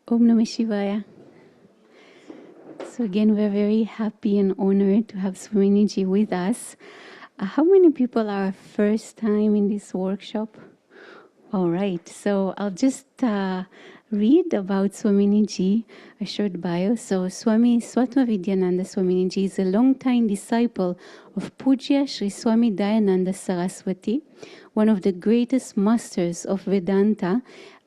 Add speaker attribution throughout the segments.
Speaker 1: Om Namah Shivaya. So again, we're very happy and honored to have Swaminiji with us. How many people are first time in this workshop? All right, so I'll just read about Swaminiji, a short bio. So Swami Svatmavidyananda Swaminiji is a long-time disciple of Pujya Sri Swami Dayananda Saraswati, one of the greatest masters of Vedanta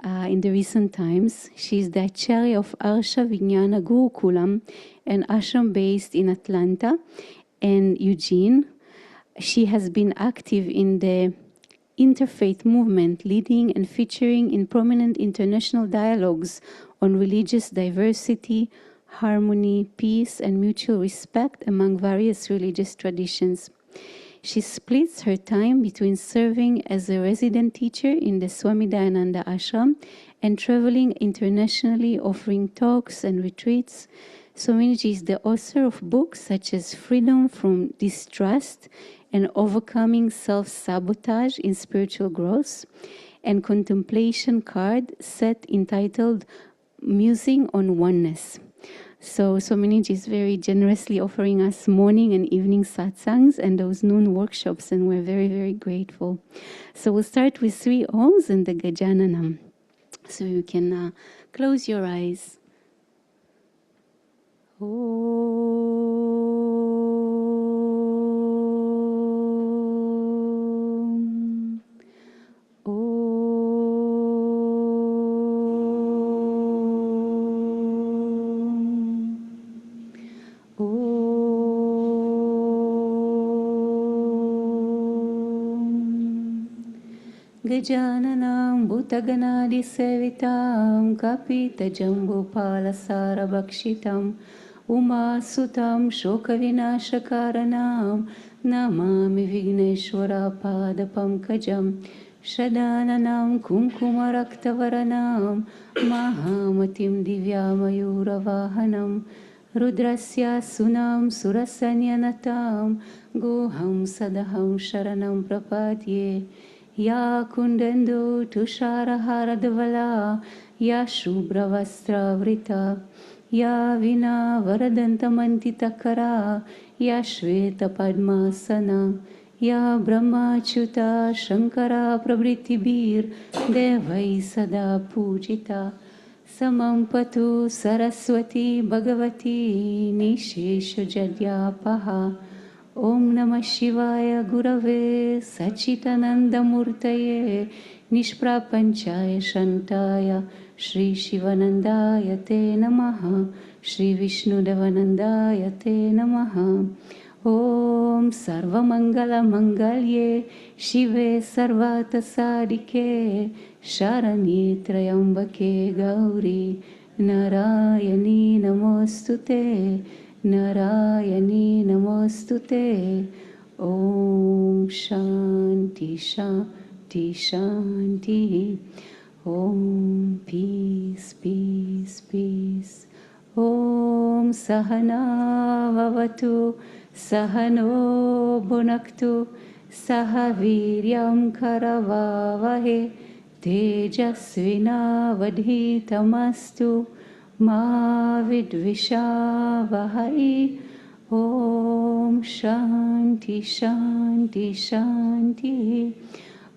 Speaker 1: in the recent times. She is the Acharya of Arsha Vijnana Gurukulam, an ashram based in Atlanta and Eugene. She has been active in the interfaith movement, leading and featuring in prominent international dialogues on religious diversity, harmony, peace, and mutual respect among various religious traditions. She splits her time between serving as a resident teacher in the Swami Dayananda Ashram and traveling internationally offering talks and retreats. Swamiji is the author of books such as Freedom from Distrust and Overcoming Self-Sabotage in Spiritual Growth, and Contemplation card set entitled Musing on Oneness. So Swaminiji is very generously offering us morning and evening satsangs and those noon workshops, and we're very, very grateful. So we'll start with 3 Oms and the Gajananam. So you can close your eyes. Om. Om. Om. Gajananam Bhutaganadi Sevitam Kapita Jambupala Sarabhakshitam Uma Sutam Shokavinashakaranam Namami Vigneshwara Padapam Kajam Shadananam Kumkumaraktavaranam Mahamatim Divyamayuravahanam Rudrasya Sunam Surasanyanatam Guham Sadaham Sharanam Prapadye Ya Kundendo Tusharaharadvala Ya Shubhravastra Ya Vina Varadantamantitakara Ya Shveta Padmasana Ya Brahmachuta Shankara Prabritibir Devai Sada Pujita Samam Patu Saraswati Bhagavati Nishesha Jadyapaha Om Namah Shivaya Gurave Sachitananda Murtaye Nishprapanchaya Shantaya Shri Shivanandaya Te Namaha Shri Vishnudevanandaya Te Namaha Om Sarva Mangala Mangalye Shive Sarvata Sadike Sharanye Trayambake Gauri Narayani Namostute Narayani Namostute Om Shanti Shanti Shanti Om Peace Peace Peace Om Sahana Vavatu Sahano Bhunaktu Sahaviryam Karavavahe Tejasvina Vadhitamastu Ma Vidvishavahai Om Shanti Shanti Shanti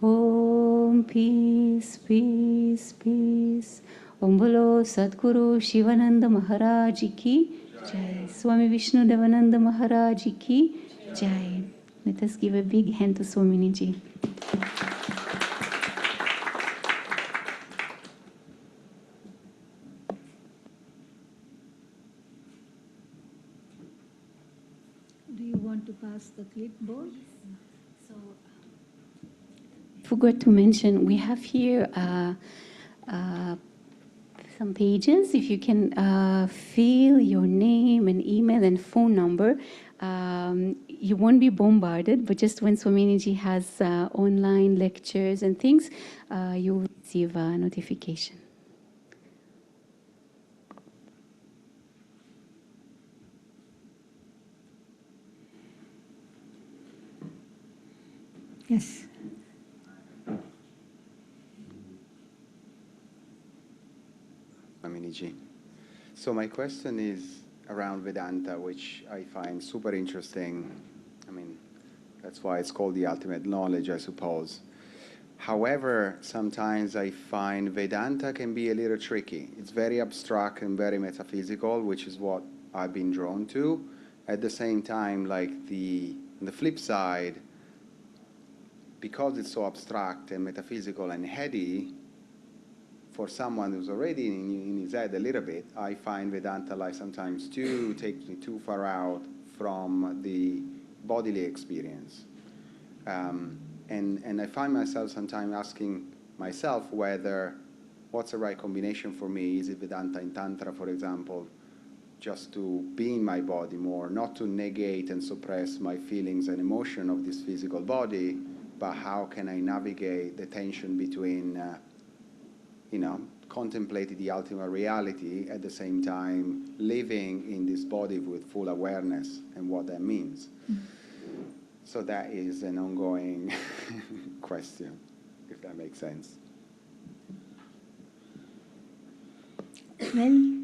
Speaker 1: Om Peace Peace Peace Om Bolo Sadguru Sivananda Maharaj Ki Jai. Swami Vishnu Devananda Maharaj Ki Jai. Let us give a big hand to Swaminiji.
Speaker 2: Do you want to pass the clipboard?
Speaker 1: So, I forgot to mention, we have here some pages. If you can fill your name and email and phone number, you won't be bombarded, but just when Swaminiji has online lectures and things, you will receive a notification.
Speaker 2: Yes.
Speaker 3: Swaminiji. So my question is around Vedanta, which I find super interesting. I mean, that's why it's called the ultimate knowledge, I suppose. However, sometimes I find Vedanta can be a little tricky. It's very abstract and very metaphysical, which is what I've been drawn to. At the same time, like on the flip side, because it's so abstract and metaphysical and heady, for someone who's already in his head a little bit, I find Vedanta like sometimes takes me too far out from the bodily experience. And I find myself sometimes asking myself what's the right combination for me? Is it Vedanta in Tantra, for example, just to be in my body more, not to negate and suppress my feelings and emotion of this physical body, but how can I navigate the tension between, contemplating the ultimate reality at the same time living in this body with full awareness and what that means. Mm-hmm. So that is an ongoing question, if that makes sense.
Speaker 2: Well,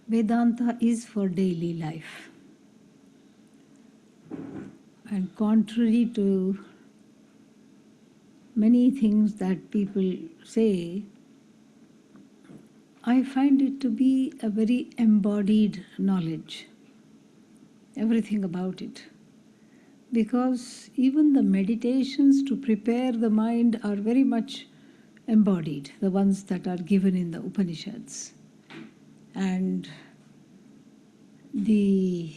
Speaker 2: Vedanta is for daily life. And contrary to many things that people say, I find it to be a very embodied knowledge. Everything about it. Because even the meditations to prepare the mind are very much embodied, the ones that are given in the Upanishads. And the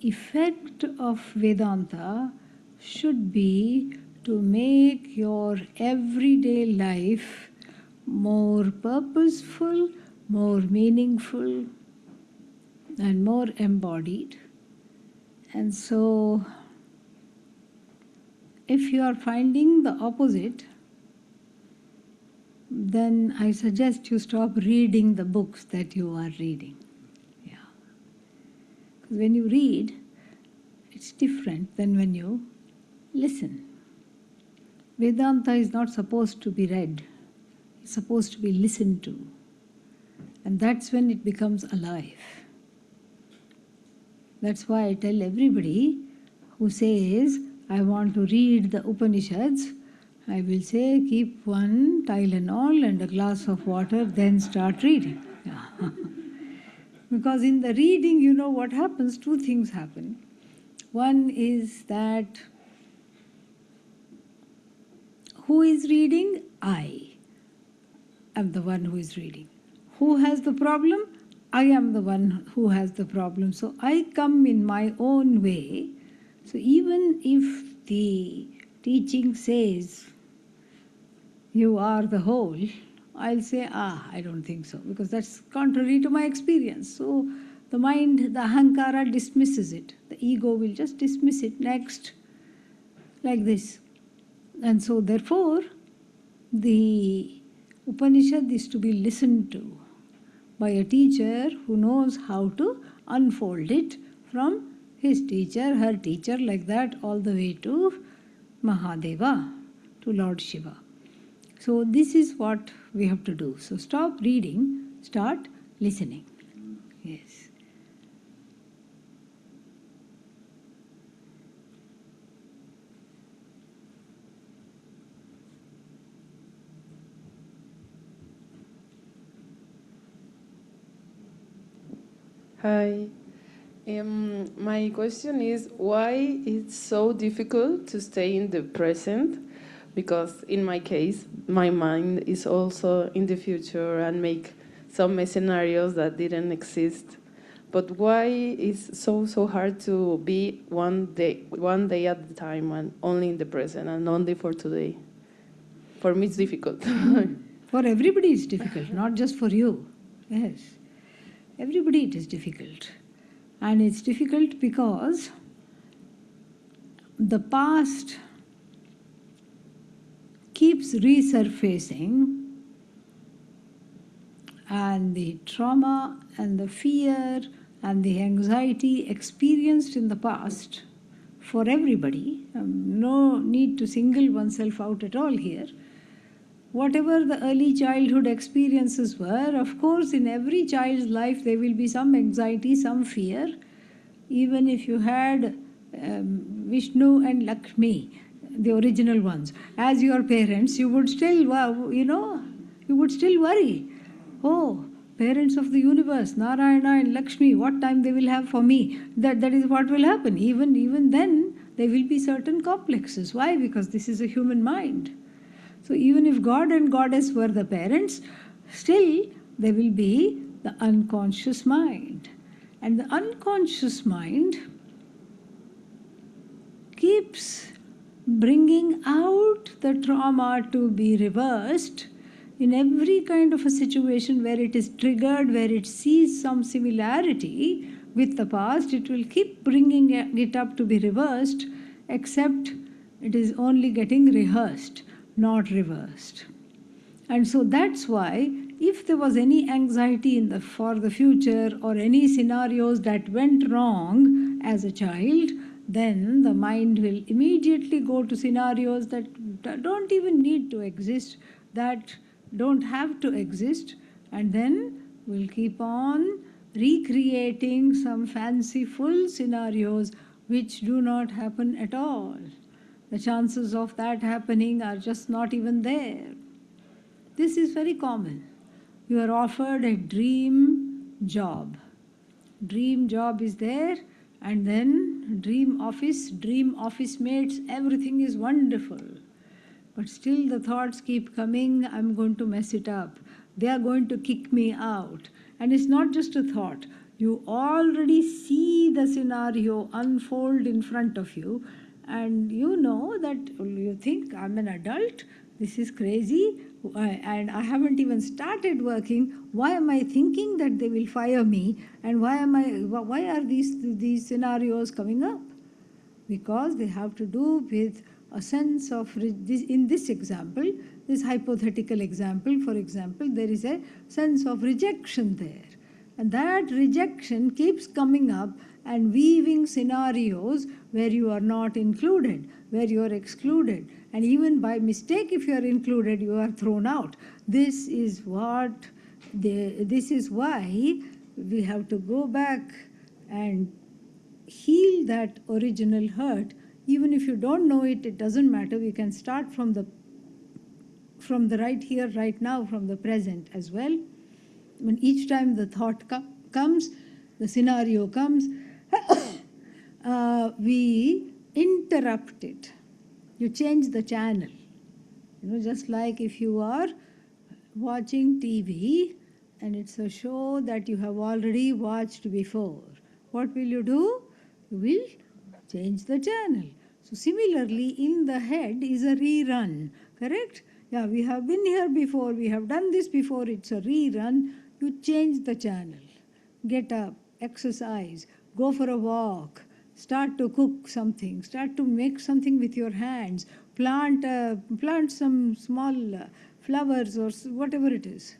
Speaker 2: effect of Vedanta should be to make your everyday life more purposeful, more meaningful, and more embodied. And so, if you are finding the opposite, then I suggest you stop reading the books that you are reading. Yeah. Because when you read, it's different than when you listen. Vedanta is not supposed to be read. It's supposed to be listened to. And that's when it becomes alive. That's why I tell everybody who says, I want to read the Upanishads, I will say, keep one Tylenol and a glass of water, then start reading. Yeah. Because in the reading, you know what happens? Two things happen. One is that who is reading? I am the one who is reading. Who has the problem? I am the one who has the problem. So I come in my own way. So even if the teaching says you are the whole, I'll say, I don't think so, because that's contrary to my experience. So the mind, the ahankara dismisses it. The ego will just dismiss it next, like this. And so therefore, the Upanishad is to be listened to by a teacher who knows how to unfold it from his teacher, her teacher, like that, all the way to Mahadeva, to Lord Shiva. So this is what we have to do. So stop reading, start listening. Yes.
Speaker 4: Hi. My question is why it's so difficult to stay in the present? Because in my case, my mind is also in the future and make some scenarios that didn't exist. But why is so hard to be one day at a time and only in the present and only for today? For me, it's difficult.
Speaker 2: For everybody, it's difficult, not just for you. Yes. Everybody it is difficult. And it's difficult because the past keeps resurfacing, and the trauma and the fear and the anxiety experienced in the past for everybody, no need to single oneself out at all here, whatever the early childhood experiences were, of course, in every child's life there will be some anxiety, some fear. Even if you had Vishnu and Lakshmi, the original ones, as your parents, you would still, you would still worry. Oh, parents of the universe, Narayana and Lakshmi, what time they will have for me? That is what will happen. Even then, there will be certain complexes. Why? Because this is a human mind. So even if God and Goddess were the parents, still there will be the unconscious mind. And the unconscious mind keeps bringing out the trauma to be reversed in every kind of a situation where it is triggered, where it sees some similarity with the past. It will keep bringing it up to be reversed, except it is only getting rehearsed, not reversed. And so that's why if there was any anxiety for the future or any scenarios that went wrong as a child, then the mind will immediately go to scenarios that don't even need to exist, that don't have to exist, and then will keep on recreating some fanciful scenarios which do not happen at all. The chances of that happening are just not even there. This is very common. You are offered a dream job. Dream job is there, and then dream office mates, everything is wonderful. But still the thoughts keep coming, I'm going to mess it up. They are going to kick me out. And it's not just a thought. You already see the scenario unfold in front of you, and you know that you think, I'm an adult, this is crazy, and I haven't even started working. Why am I thinking that they will fire me? And why are these scenarios coming up? Because they have to do with a sense of, in this example, this hypothetical example, for example, there is a sense of rejection there. And that rejection keeps coming up and weaving scenarios where you are not included, where you are excluded. And even by mistake, if you are included, you are thrown out. This is why we have to go back and heal that original hurt. Even if you don't know it, it doesn't matter. We can start from the right here, right now, from the present as well. When each time the thought comes, the scenario comes, we interrupt it. You change the channel. Just like if you are watching TV and it's a show that you have already watched before, what will you do? You will change the channel. So similarly, in the head is a rerun, correct? Yeah, we have been here before, we have done this before, it's a rerun. You change the channel. Get up, exercise, go for a walk, start to cook something, start to make something with your hands, plant some small flowers or whatever it is.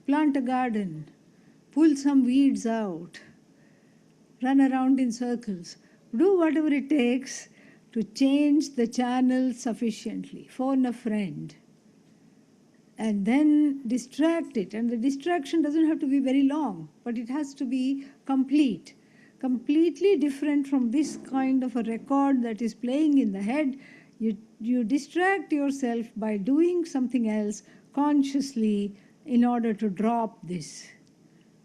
Speaker 2: Plant a garden, pull some weeds out, run around in circles. Do whatever it takes to change the channel sufficiently. Phone a friend. And then distract it. And the distraction doesn't have to be very long, but it has to be complete. Completely different from this kind of a record that is playing in the head. You distract yourself by doing something else consciously in order to drop this.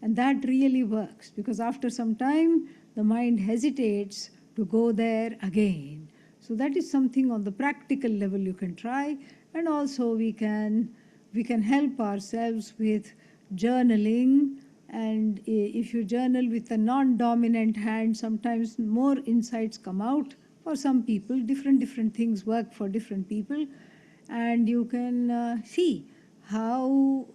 Speaker 2: And that really works, because after some time, the mind hesitates to go there again. So that is something on the practical level you can try. And also we can help ourselves with journaling. And if you journal with a non-dominant hand, sometimes more insights come out. For some people, different things work for different people. And you can see how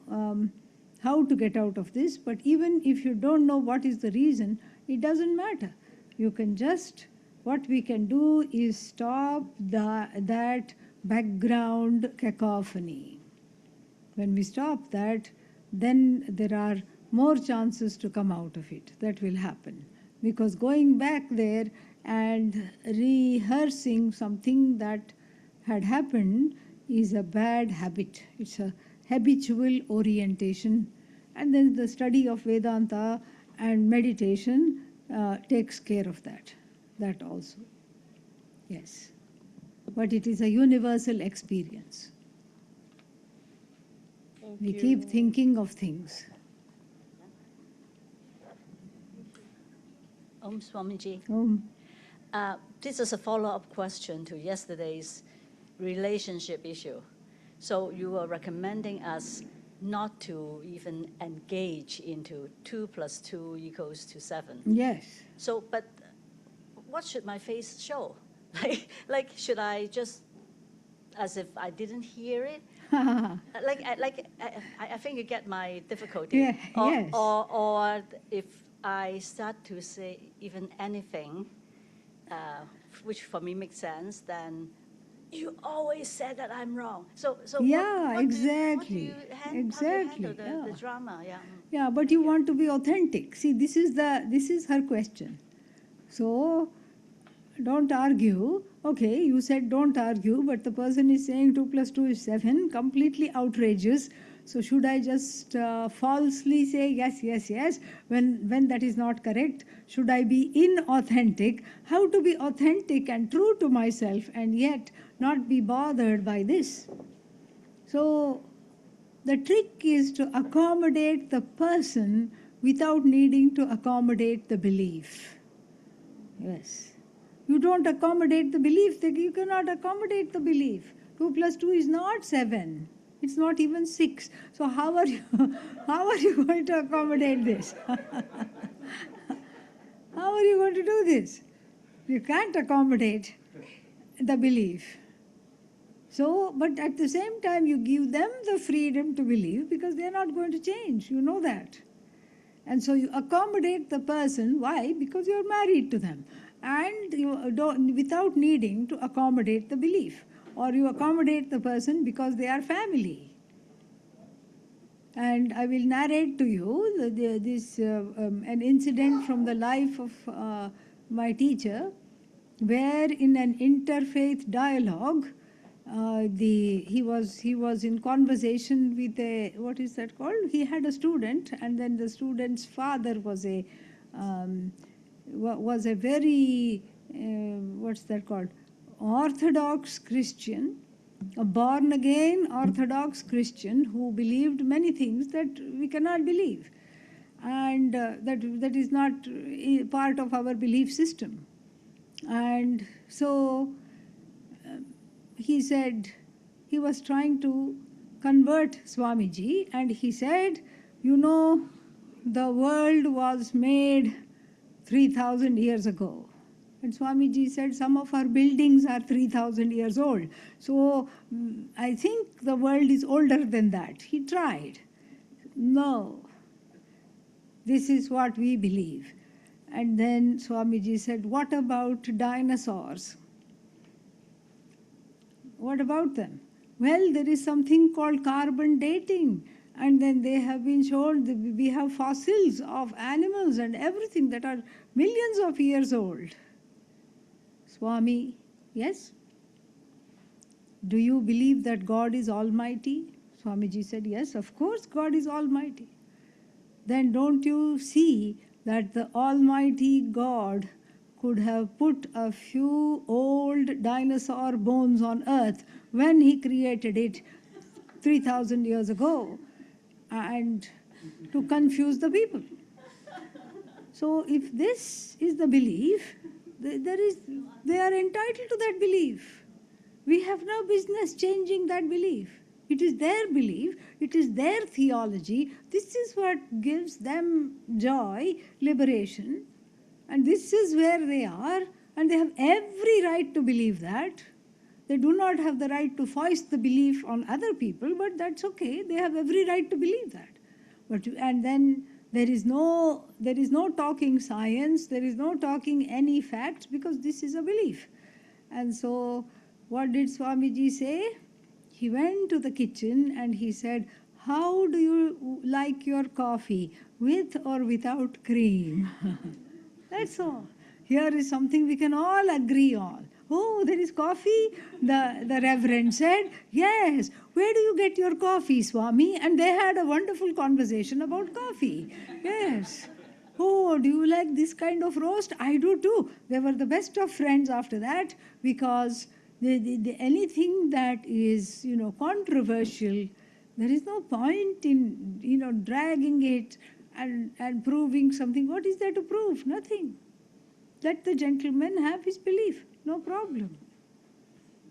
Speaker 2: to get out of this. But even if you don't know what is the reason, it doesn't matter. You can just, what we can do is stop that background cacophony. When we stop that, then there are more chances to come out of it. That will happen. Because going back there and rehearsing something that had happened is a bad habit. It's a habitual orientation. And then the study of Vedanta and meditation takes care of that. That also. Yes. But it is a universal experience. We keep thinking of things.
Speaker 5: Swamiji.
Speaker 2: Om.
Speaker 5: This is a follow-up question to yesterday's relationship issue. So you were recommending us not to even engage into 2 + 2 = 7.
Speaker 2: Yes.
Speaker 5: So, but what should my face show? Like, should I just, as if I didn't hear it? I think you get my difficulty.
Speaker 2: Yeah, yes.
Speaker 5: Or if I start to say even anything, which for me makes sense, then you always said that I'm wrong. So
Speaker 2: Yeah,
Speaker 5: what
Speaker 2: exactly.
Speaker 5: how do you handle the drama? Yeah.
Speaker 2: Yeah, but you want to be authentic. See, this is her question. So don't argue. Okay, you said don't argue, but the person is saying 2 + 2 is 7, completely outrageous. So should I just falsely say yes, yes, yes, when that is not correct? Should I be inauthentic? How to be authentic and true to myself and yet not be bothered by this? So the trick is to accommodate the person without needing to accommodate the belief. Yes. You don't accommodate the belief, you cannot accommodate the belief. 2 + 2 is not 7. It's not even 6. So how are you going to accommodate this? How are you going to do this? You can't accommodate the belief. So, but at the same time, you give them the freedom to believe because they're not going to change. You know that. And so you accommodate the person. Why? Because you're married to them. And you don't, without needing to accommodate the belief. Or you accommodate the person because they are family. And I will narrate to you an incident from the life of my teacher, where in an interfaith dialogue, he was in conversation with what is that called? He had a student, and then the student's father was a very what's that called? Orthodox Christian, a born again Orthodox Christian who believed many things that we cannot believe, and that is not part of our belief system. And so he said he was trying to convert Swamiji, and he said, you know, the world was made 3,000 years ago. And Swamiji said, some of our buildings are 3,000 years old. So I think the world is older than that. He tried. No, this is what we believe. And then Swamiji said, what about dinosaurs? What about them? Well, there is something called carbon dating. And then they have been shown that we have fossils of animals and everything that are millions of years old. Swami, yes? Do you believe that God is almighty? Swamiji said, yes, of course God is almighty. Then don't you see that the almighty God could have put a few old dinosaur bones on earth when he created it 3,000 years ago, and to confuse the people? So if this is the belief, they are entitled to that belief. We have no business changing that belief. It is their belief, it is their theology. This is what gives them joy, liberation, and this is where they are, and they have every right to believe that. They do not have the right to foist the belief on other people, but that's okay. They have every right to believe that. And then there is no talking science, there is no talking any facts, because this is a belief. And so what did Swamiji say? He went to the kitchen and he said, how do you like your coffee, with or without cream? That's all. Here is something we can all agree on. Oh, there is coffee? The Reverend said, yes. Where do you get your coffee, Swami? And they had a wonderful conversation about coffee. Yes. Oh, do you like this kind of roast? I do too. They were the best of friends after that, because anything that is, controversial, there is no point in, dragging it and proving something. What is there to prove? Nothing. Let the gentleman have his belief, no problem.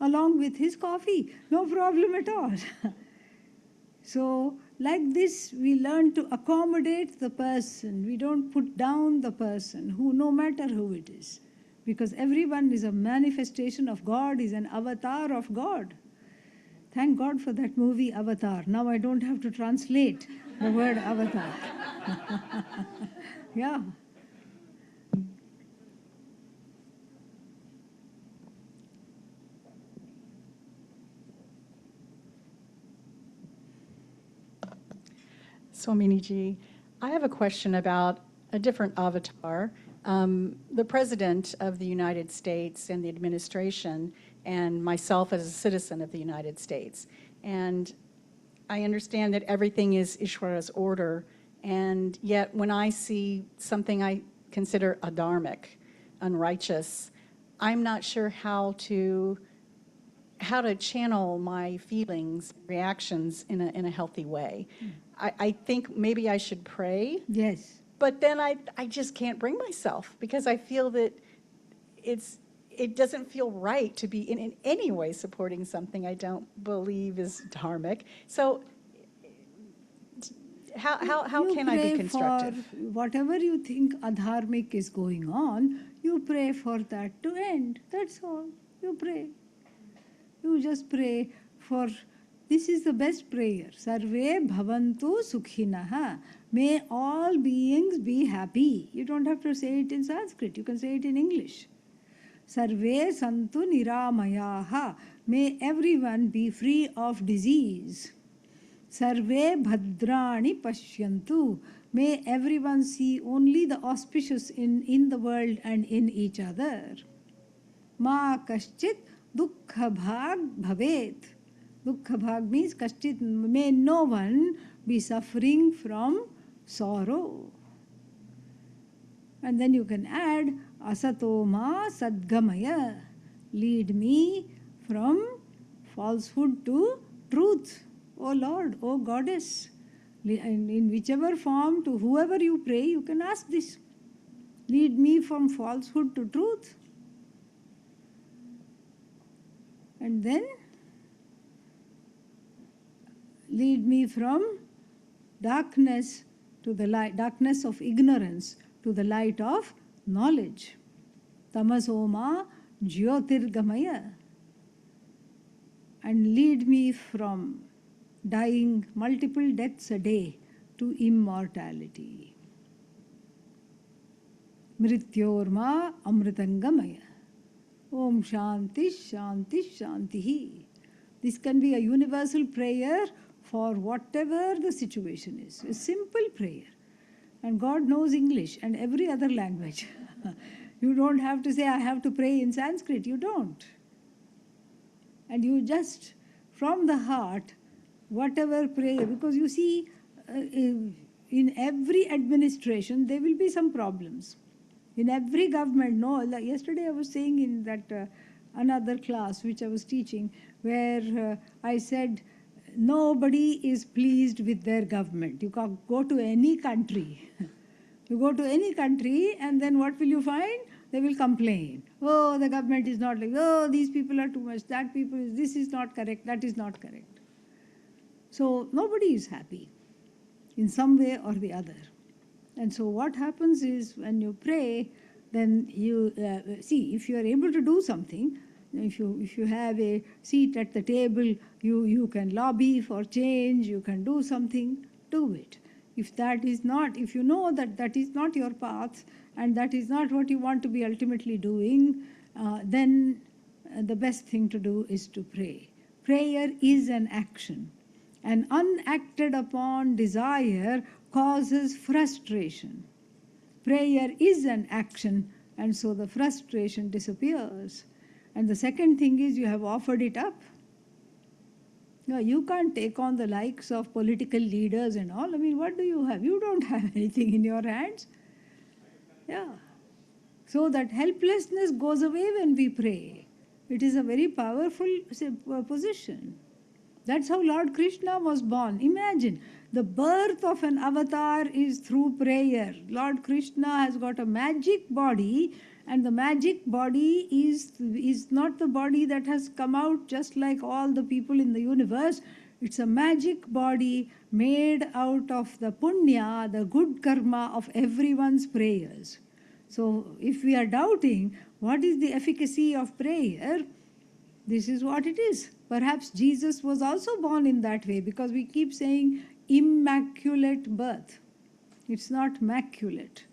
Speaker 2: Along with his coffee, no problem at all. So, like this, we learn to accommodate the person. We don't put down the person, no matter who it is. Because everyone is a manifestation of God, is an avatar of God. Thank God for that movie, Avatar. Now I don't have to translate the word avatar. Yeah.
Speaker 6: Swamini-ji, I have a question about a different avatar. The President of the United States and the administration, and myself as a citizen of the United States. And I understand that everything is Ishwara's order, and yet when I see something I consider adharmic, unrighteous, I'm not sure how to channel my feelings, reactions in a healthy way. I think maybe I should pray.
Speaker 2: Yes.
Speaker 6: But then I just can't bring myself, because I feel that it doesn't feel right to be in any way supporting something I don't believe is dharmic. So how can I be constructive?
Speaker 2: For whatever you think adharmic is going on, you pray for that to end. That's all. You pray. You just pray for, this is the best prayer. Sarve bhavantu sukhinaha. May all beings be happy. You don't have to say it in Sanskrit. You can say it in English. Sarve santu niramayaha. May everyone be free of disease. Sarve bhadrani pashyantu. May everyone see only the auspicious in the world and in each other. Ma kaschit dukkha bhag bhavet. Dukkha bhag means kaschit, may no one be suffering from sorrow. And then you can add asato ma sadgamaya. Lead me from falsehood to truth. O Lord, O Goddess. In whichever form, to whoever you pray, you can ask this. Lead me from falsehood to truth. And then lead me from darkness to the light, darkness of ignorance to the light of knowledge. Tamasoma jyotirgamaya. And lead me from dying multiple deaths a day to immortality. Mrityorma amritangamaya. Om Shanti Shanti Shantihi. This can be a universal prayer for whatever the situation is. A simple prayer. And God knows English and every other language. You don't have to say, I have to pray in Sanskrit. You don't. And you just, from the heart, whatever prayer, because you see, in every administration, there will be some problems. In every government, no. Like yesterday I was saying in that another class which I was teaching, where I said, nobody is pleased with their government. You can go to any country. You go to any country and then what will you find? They will complain. Oh, the government is not like, oh, these people are too much, that people, this is not correct, that is not correct. So nobody is happy in some way or the other. And so what happens is when you pray, then you see, if you are able to do something, if you have a seat at the table, you can lobby for change, you can do something, do it. If that is not, if you know that that is not your path and that is not what you want to be ultimately doing, then the best thing to do is to pray. Prayer is an action. An unacted upon desire causes frustration. Prayer is an action, and so the frustration disappears. And the second thing is you have offered it up. No, you can't take on the likes of political leaders and all. I mean, what do you have? You don't have anything in your hands. Yeah. So that helplessness goes away when we pray. It is a very powerful position. That's how Lord Krishna was born. Imagine, the birth of an avatar is through prayer. Lord Krishna has got a magic body, and the magic body is not the body that has come out just like all the people in the universe. It's a magic body made out of the punya, the good karma of everyone's prayers. So if we are doubting what is the efficacy of prayer, this is what it is. Perhaps Jesus was also born in that way, because we keep saying immaculate birth. It's not maculate.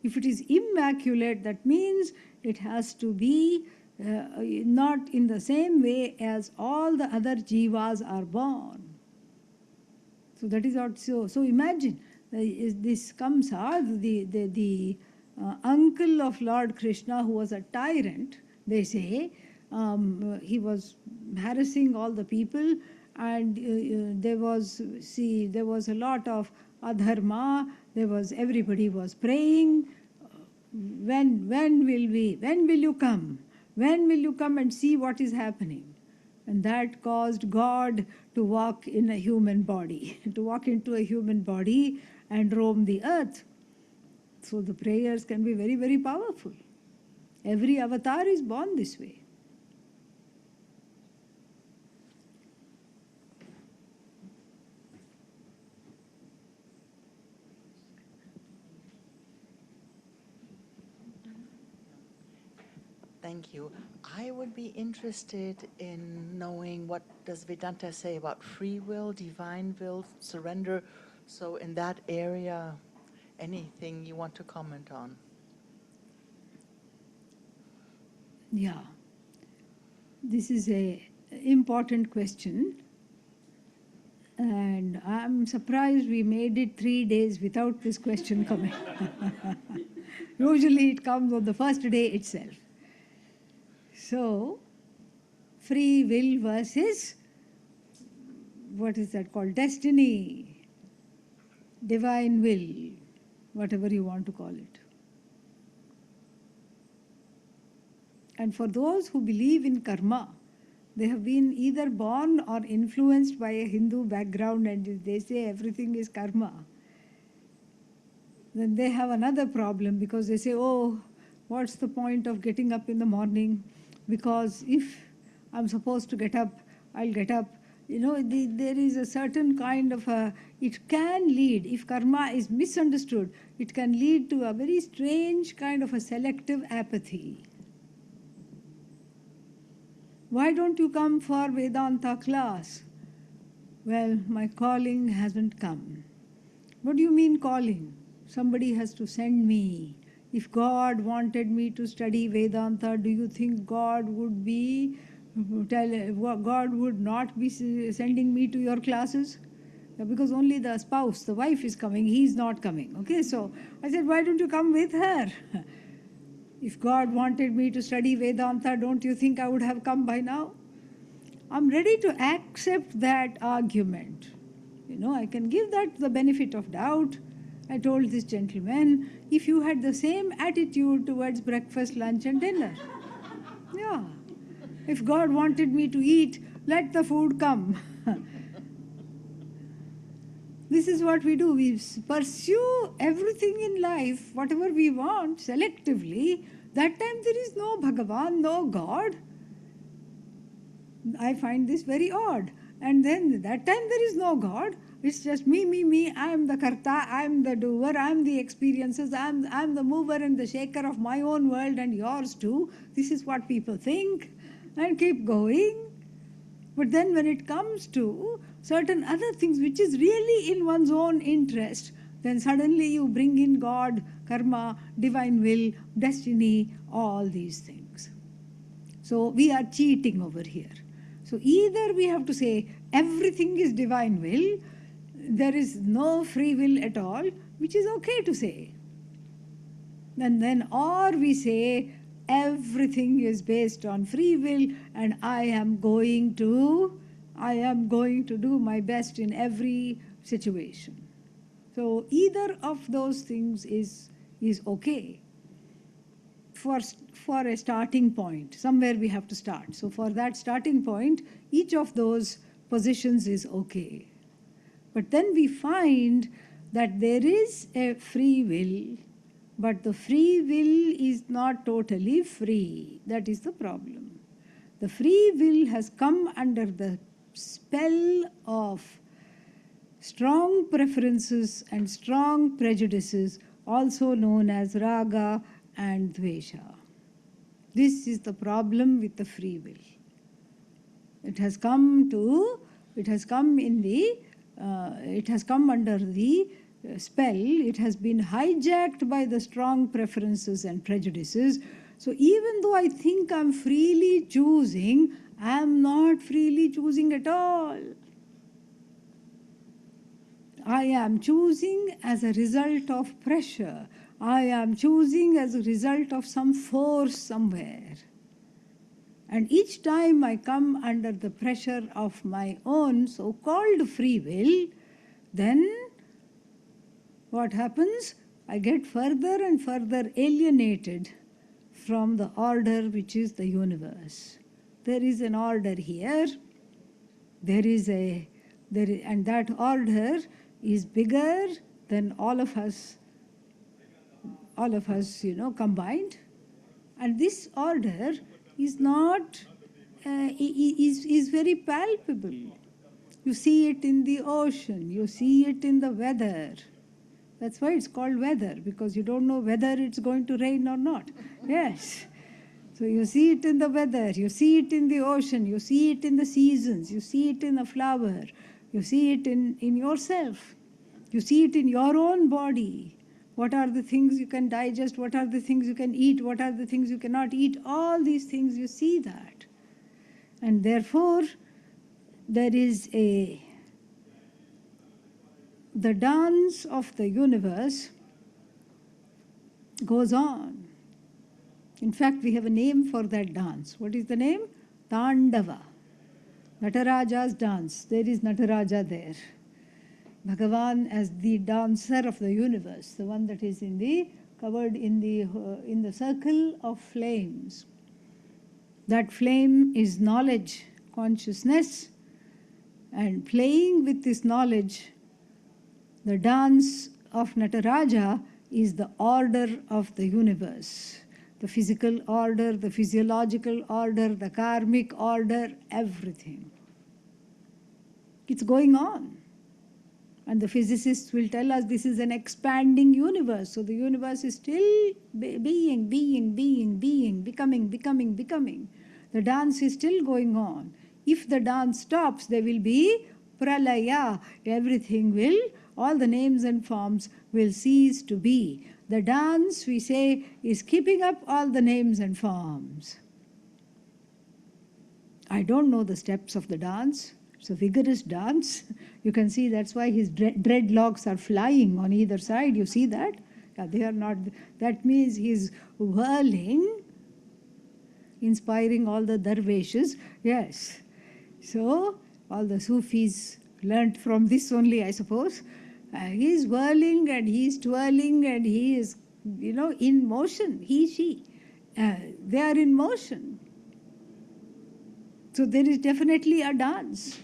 Speaker 2: If it is immaculate, that means it has to be not in the same way as all the other jivas are born. So that is what. So imagine this comes out the uncle of Lord Krishna, who was a tyrant. They say he was harassing all the people, and there was a lot of adharma. Everybody was praying. When will you come? When will you come and see what is happening? And that caused God to walk in a human body, to walk into a human body and roam the earth. So the prayers can be very, very powerful. Every avatar is born this way.
Speaker 7: Thank you. I would be interested in knowing, what does Vedanta say about free will, divine will, surrender? So in that area, anything you want to comment on?
Speaker 2: Yeah. This is an important question. And I'm surprised we made it 3 days without this question coming. Usually it comes on the first day itself. So, free will versus, what is that called? Destiny, divine will, whatever you want to call it. And for those who believe in karma, they have been either born or influenced by a Hindu background, and they say everything is karma. Then they have another problem, because they say, oh, what's the point of getting up in the morning? Because if I'm supposed to get up, I'll get up. There is a certain kind of it can lead, if karma is misunderstood, it can lead to a very strange kind of a selective apathy. Why don't you come for Vedanta class? Well, my calling hasn't come. What do you mean calling? Somebody has to send me. If God wanted me to study Vedanta, do you think God would not be sending me to your classes? Because only the spouse, the wife is coming, he's not coming. Okay, so I said, why don't you come with her? If God wanted me to study Vedanta, don't you think I would have come by now? I'm ready to accept that argument. I can give that the benefit of doubt. I told this gentleman, if you had the same attitude towards breakfast, lunch and dinner. Yeah. If God wanted me to eat, let the food come. This is what we do. We pursue everything in life, whatever we want, selectively. That time there is no Bhagavan, no God. I find this very odd. And then that time there is no God. It's just me. I am the karta, I am the doer, I am the experiences, I am the mover and the shaker of my own world and yours too. This is what people think, and keep going. But then when it comes to certain other things which is really in one's own interest, then suddenly you bring in God, karma, divine will, destiny, all these things. So we are cheating over here. So either we have to say everything is divine will, there is no free will at all, which is okay to say. And then, or we say everything is based on free will, and I am going to do my best in every situation. So either of those things is okay for a starting point. Somewhere we have to start. So for that starting point, each of those positions is okay. But then we find that there is a free will, but the free will is not totally free. That is the problem. The free will has come under the spell of strong preferences and strong prejudices, also known as raga and dvesha. This is the problem with the free will. It has come under the spell. It has been hijacked by the strong preferences and prejudices. So even though I think I'm freely choosing, I'm not freely choosing at all. I am choosing as a result of pressure. I am choosing as a result of some force somewhere. And each time I come under the pressure of my own so-called free will, then what happens? I get further and further alienated from the order which is the universe. There is an order here, and that order is bigger than all of us, combined. And this order is not, is very palpable. You see it in the ocean, you see it in the weather. That's why it's called weather, because you don't know whether it's going to rain or not. Yes. So you see it in the weather, you see it in the ocean, you see it in the seasons, you see it in a flower, you see it in yourself, you see it in your own body. What are the things you can digest, what are the things you can eat, what are the things you cannot eat, all these things you see that. And therefore, there is the dance of the universe goes on. In fact, we have a name for that dance. What is the name? Tandava. Nataraja's dance. There is Nataraja there. Bhagavan as the dancer of the universe, the one that is covered in the circle of flames. That flame is knowledge, consciousness, and playing with this knowledge, the dance of Nataraja is the order of the universe. The physical order, the physiological order, the karmic order, everything. It's going on. And the physicists will tell us this is an expanding universe. So the universe is still becoming. The dance is still going on. If the dance stops, there will be pralaya. All the names and forms will cease to be. The dance, we say, is keeping up all the names and forms. I don't know the steps of the dance. It's a vigorous dance. You can see that's why his dreadlocks are flying on either side. You see that? Yeah, they are not. That means he's whirling, inspiring all the dervishes. Yes. So all the Sufis learnt from this only, I suppose. He's whirling and he's twirling and he is, in motion. He, she. They are in motion. So there is definitely a dance.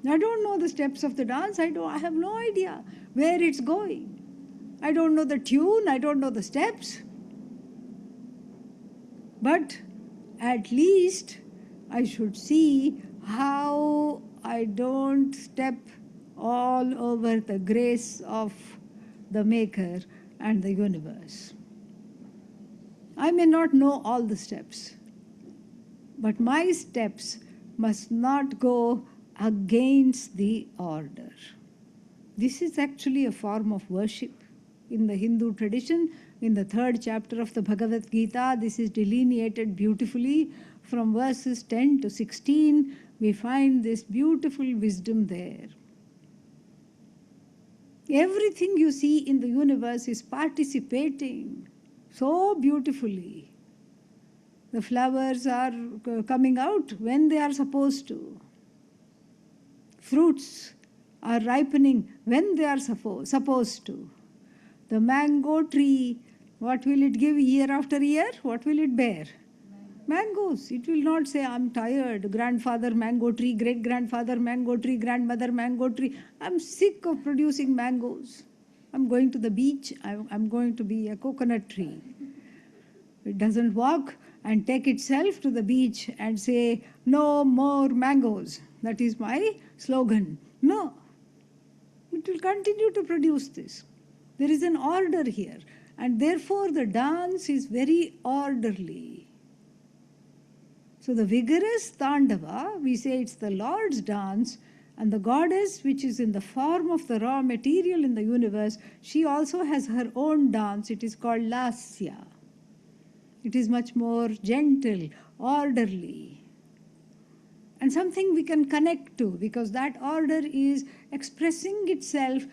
Speaker 2: I don't know the steps of the dance. I have no idea where it's going. I don't know the tune. I don't know the steps. But at least I should see how I don't step all over the grace of the Maker and the universe. I may not know all the steps, but my steps must not go against the order. This is actually a form of worship. In the Hindu tradition, in the 3rd chapter of the Bhagavad Gita, this is delineated beautifully. From verses 10 to 16, we find this beautiful wisdom there. Everything you see in the universe is participating so beautifully. The flowers are coming out when they are supposed to. Fruits are ripening when they are supposed to. The mango tree, what will it give year after year? What will it bear? Mangoes. It will not say, I'm tired. Grandfather mango tree, great-grandfather mango tree, grandmother mango tree. I'm sick of producing mangoes. I'm going to the beach. I'm going to be a coconut tree. It doesn't walk and take itself to the beach and say, no more mangoes. That is my slogan. No. It will continue to produce this. There is an order here. And therefore the dance is very orderly. So the vigorous Tandava, we say it's the Lord's dance, and the goddess, which is in the form of the raw material in the universe, she also has her own dance. It is called Lasya. It is much more gentle, orderly, and something we can connect to, because that order is expressing itself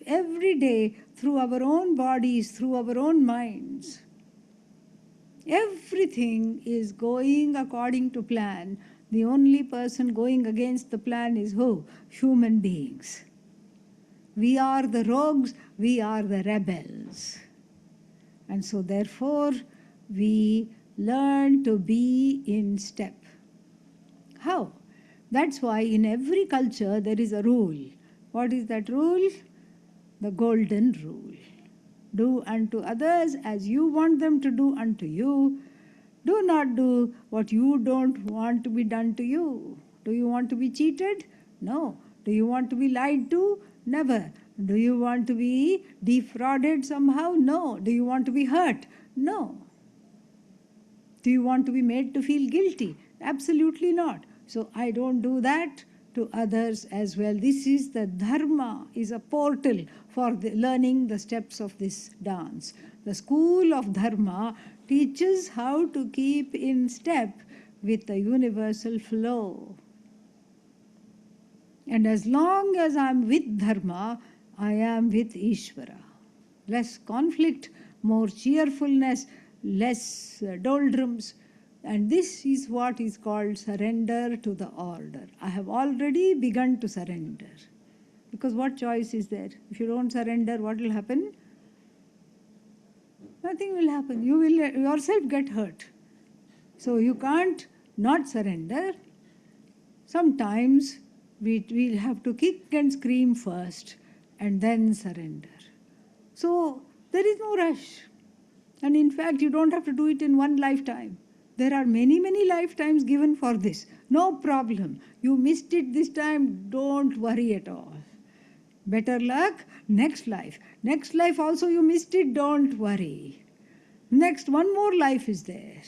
Speaker 2: every day through our own bodies, through our own minds. Everything is going according to plan. The only person going against the plan is who? Human beings. We are the rogues, we are the rebels. And so therefore, we learn to be in step. How? That's why in every culture there is a rule. What is that rule? The golden rule. Do unto others as you want them to do unto you. Do not do what you don't want to be done to you. Do you want to be cheated? No. Do you want to be lied to? Never. Do you want to be defrauded somehow? No. Do you want to be hurt? No. Do you want to be made to feel guilty? Absolutely not. So I don't do that to others as well. This is the dharma, is a portal for learning the steps of this dance. The school of dharma teaches how to keep in step with the universal flow. And as long as I'm with dharma, I am with Ishvara. Less conflict, more cheerfulness, less doldrums. And this is what is called surrender to the order. I have already begun to surrender. Because what choice is there? If you don't surrender, what will happen? Nothing will happen. You will yourself get hurt. So you can't not surrender. Sometimes we'll have to kick and scream first and then surrender. So there is no rush. And in fact, you don't have to do it in one lifetime. There are many, many lifetimes given for this. No problem. You missed it this time, don't worry at all. Better luck, next life. Next life also you missed it, don't worry. Next, one more life is there.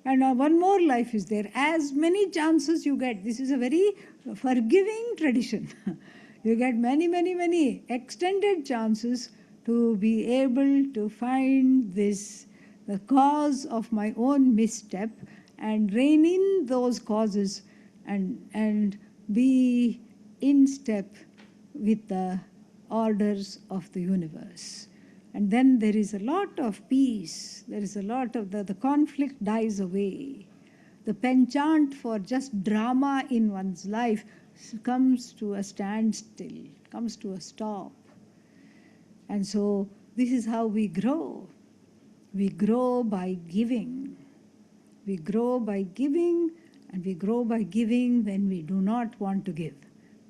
Speaker 2: And one more life is there. As many chances you get. This is a very forgiving tradition. You get many, many, many extended chances to be able to find this, the cause of my own misstep, and rein in those causes and be in step with the orders of the universe. And then there is a lot of peace. There is a lot of the conflict dies away. The penchant for just drama in one's life comes to a standstill, comes to a stop. And so this is how we grow. We grow by giving. We grow by giving, and we grow by giving when we do not want to give.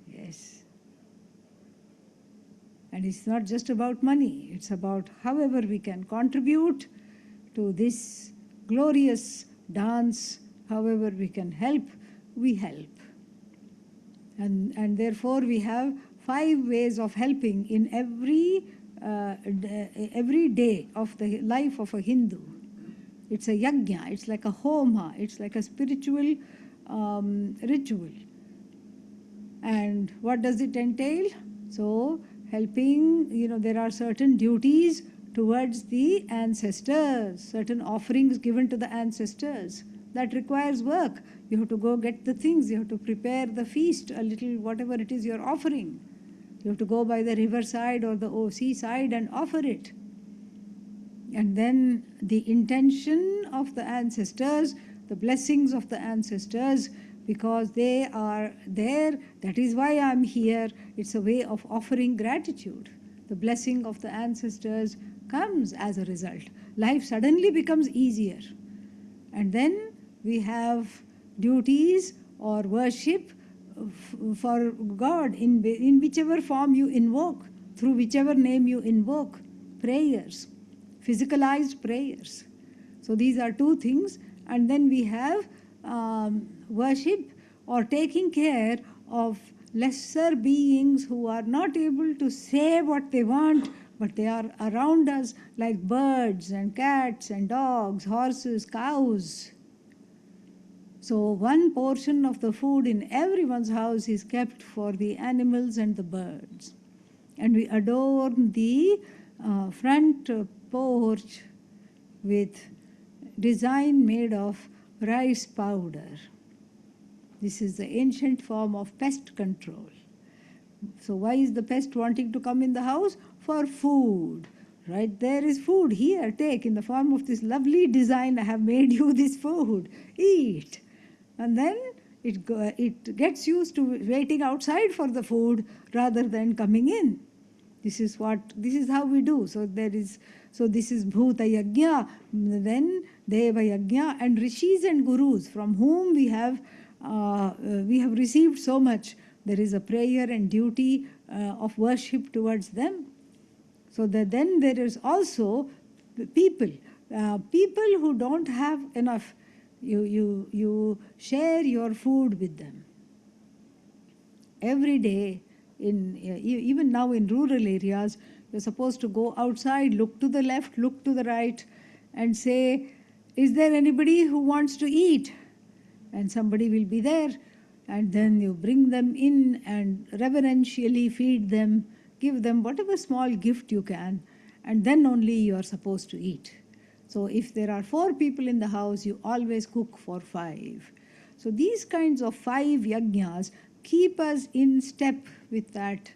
Speaker 2: Yes. And it's not just about money. It's about however we can contribute to this glorious dance, however we can help, we help. And therefore we have 5 ways of helping in every day of the life of a Hindu. It's a yajna, it's like a homa, it's like a spiritual ritual. And what does it entail? So helping, there are certain duties towards the ancestors, certain offerings given to the ancestors. That requires work. You have to go get the things, you have to prepare the feast, a little, whatever it is you're offering. You have to go by the riverside or the seaside and offer it. And then the intention of the ancestors, the blessings of the ancestors, because they are there, that is why I'm here. It's a way of offering gratitude. The blessing of the ancestors comes as a result. Life suddenly becomes easier. And then we have duties or worship for God in whichever form you invoke, through whichever name you invoke, prayers, physicalized prayers. So these are two things. And then we have worship or taking care of lesser beings who are not able to say what they want, but they are around us, like birds and cats and dogs, horses, cows. So one portion of the food in everyone's house is kept for the animals and the birds. And we adorn the front porch with design made of rice powder. This is the ancient form of pest control. So why is the pest wanting to come in the house? For food. Right, there is food here, take in the form of this lovely design. I have made you this food, eat. And then it gets used to waiting outside for the food rather than coming in. This is how we do. So this is Bhuta Yajna, then Deva Yajna, and Rishis and Gurus from whom we have received so much. There is a prayer and duty of worship towards them. So that then there is also people who don't have enough. You share your food with them. Every day, even now in rural areas, you're supposed to go outside, look to the left, look to the right, and say, is there anybody who wants to eat? And somebody will be there. And then you bring them in and reverentially feed them, give them whatever small gift you can, and then only you are supposed to eat. So if there are 4 people in the house, you always cook for 5. So these kinds of 5 yajnas keep us in step with that,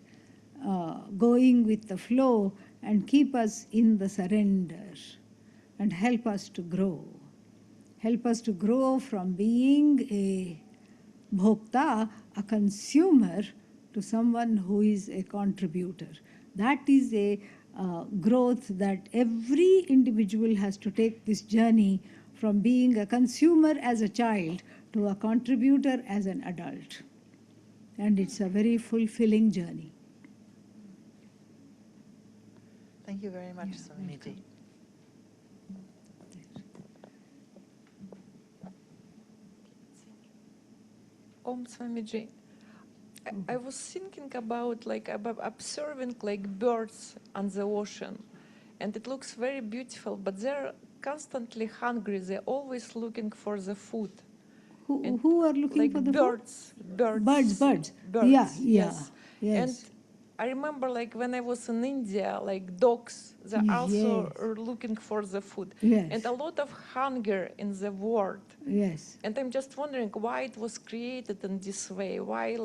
Speaker 2: going with the flow, and keep us in the surrender, and help us to grow. Help us to grow from being a bhokta, a consumer, to someone who is a contributor. That is a growth that every individual has to take this journey from being a consumer as a child to a contributor as an adult. And it's a very fulfilling journey.
Speaker 7: Thank you very much, Swamiji.
Speaker 8: Om Swamiji. I was thinking about observing birds on the ocean, and it looks very beautiful, but they're constantly hungry. They're always looking for the food.
Speaker 2: Who are looking for the
Speaker 8: birds,
Speaker 2: food?
Speaker 8: Birds.
Speaker 2: Birds.
Speaker 8: Yes.
Speaker 2: Yes.
Speaker 8: And I remember when I was in India, dogs, they're also looking for the food.
Speaker 2: Yes.
Speaker 8: And a lot of hunger in the world.
Speaker 2: Yes.
Speaker 8: And I'm just wondering why it was created in this way, why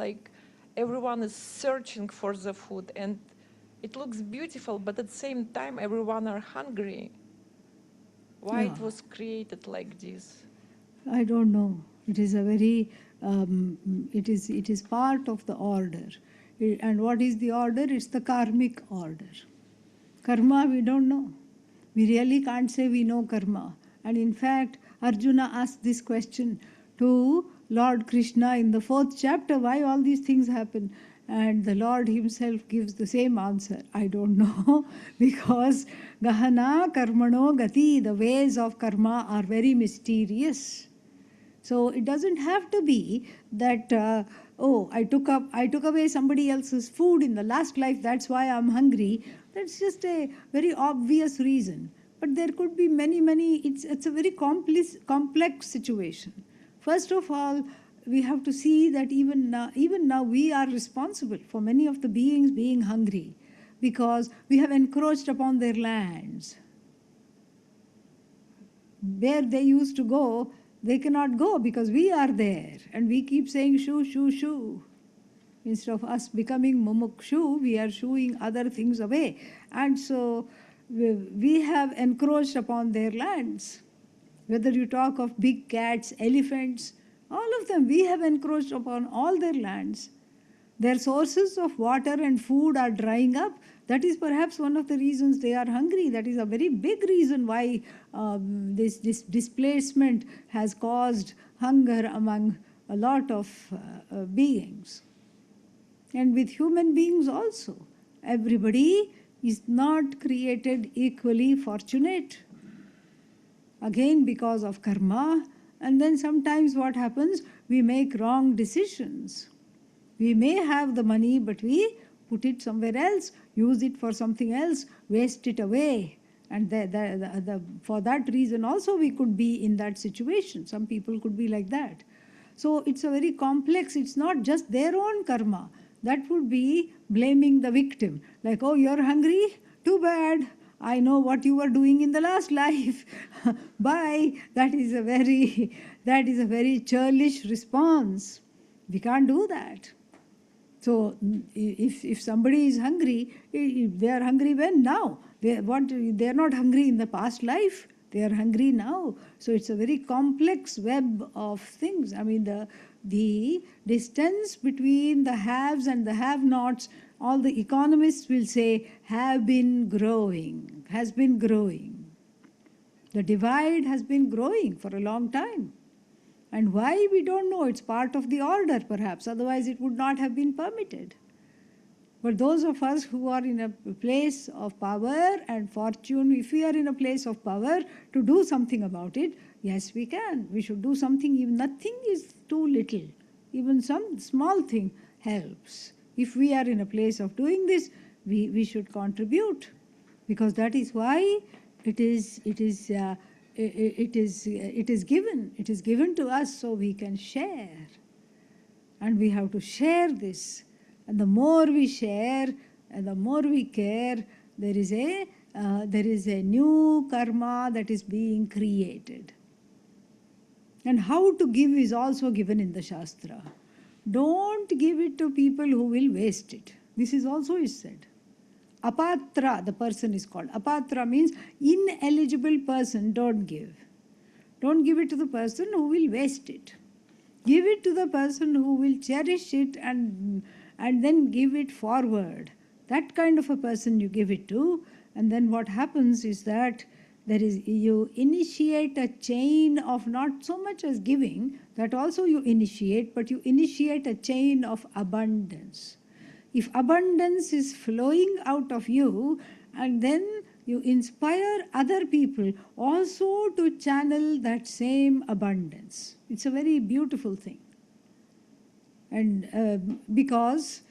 Speaker 8: everyone is searching for the food, and it looks beautiful, but at the same time everyone are hungry. Why it was created like this?
Speaker 2: I don't know. It is a very, it is part of the order. And what is the order? It's the karmic order. Karma, we don't know. We really can't say we know karma. And in fact, Arjuna asked this question to Lord Krishna in the 4th chapter, why all these things happen? And the Lord himself gives the same answer. I don't know, because Gahana Karmano Gati, the ways of karma are very mysterious. So it doesn't have to be that, I took away somebody else's food in the last life, that's why I'm hungry. That's just a very obvious reason. But there could be many, it's a very complex situation. First of all, we have to see that even now we are responsible for many of the beings being hungry, because we have encroached upon their lands. Where they used to go, they cannot go because we are there, and we keep saying shoo, shoo, shoo. Instead of us becoming mumukshu, we are shooing other things away. And so we have encroached upon their lands. Whether you talk of big cats, elephants, all of them, we have encroached upon all their lands. Their sources of water and food are drying up. That is perhaps one of the reasons they are hungry. That is a very big reason why this displacement has caused hunger among a lot of beings. And with human beings also. Everybody is not created equally fortunate. Again, because of karma. And then sometimes what happens? We make wrong decisions. We may have the money, but we put it somewhere else, use it for something else, waste it away. And for that reason also we could be in that situation. Some people could be like that. So it's a very complex, it's not just their own karma. That would be blaming the victim. Like, oh, you're hungry? Too bad. I know what you were doing in the last life. Bye. That is a very churlish response. We can't do that. So if somebody is hungry, they are hungry when? Now. They are not hungry in the past life. They are hungry now. So it's a very complex web of things. I mean, the distance between the haves and the have-nots, all the economists will say, has been growing. The divide has been growing for a long time. And why, we don't know. It's part of the order, perhaps. Otherwise, it would not have been permitted. But those of us who are in a place of power and fortune, if we are in a place of power to do something about it, yes, we can. We should do something. Even nothing is too little. Even some small thing helps. If we are in a place of doing this, we should contribute. Because that is why it is given. It is given to us so we can share. And we have to share this. And the more we share and the more we care, there is a new karma that is being created. And how to give is also given in the Shastra. Don't give it to people who will waste it. This is also is said. Apatra, the person is called. Apatra means ineligible person, don't give. Don't give it to the person who will waste it. Give it to the person who will cherish it and then give it forward. That kind of a person you give it to, and then what happens is that you initiate a chain of not so much as giving, that also you initiate, but you initiate a chain of abundance. If abundance is flowing out of you, and then you inspire other people also to channel that same abundance. It's a very beautiful thing. And because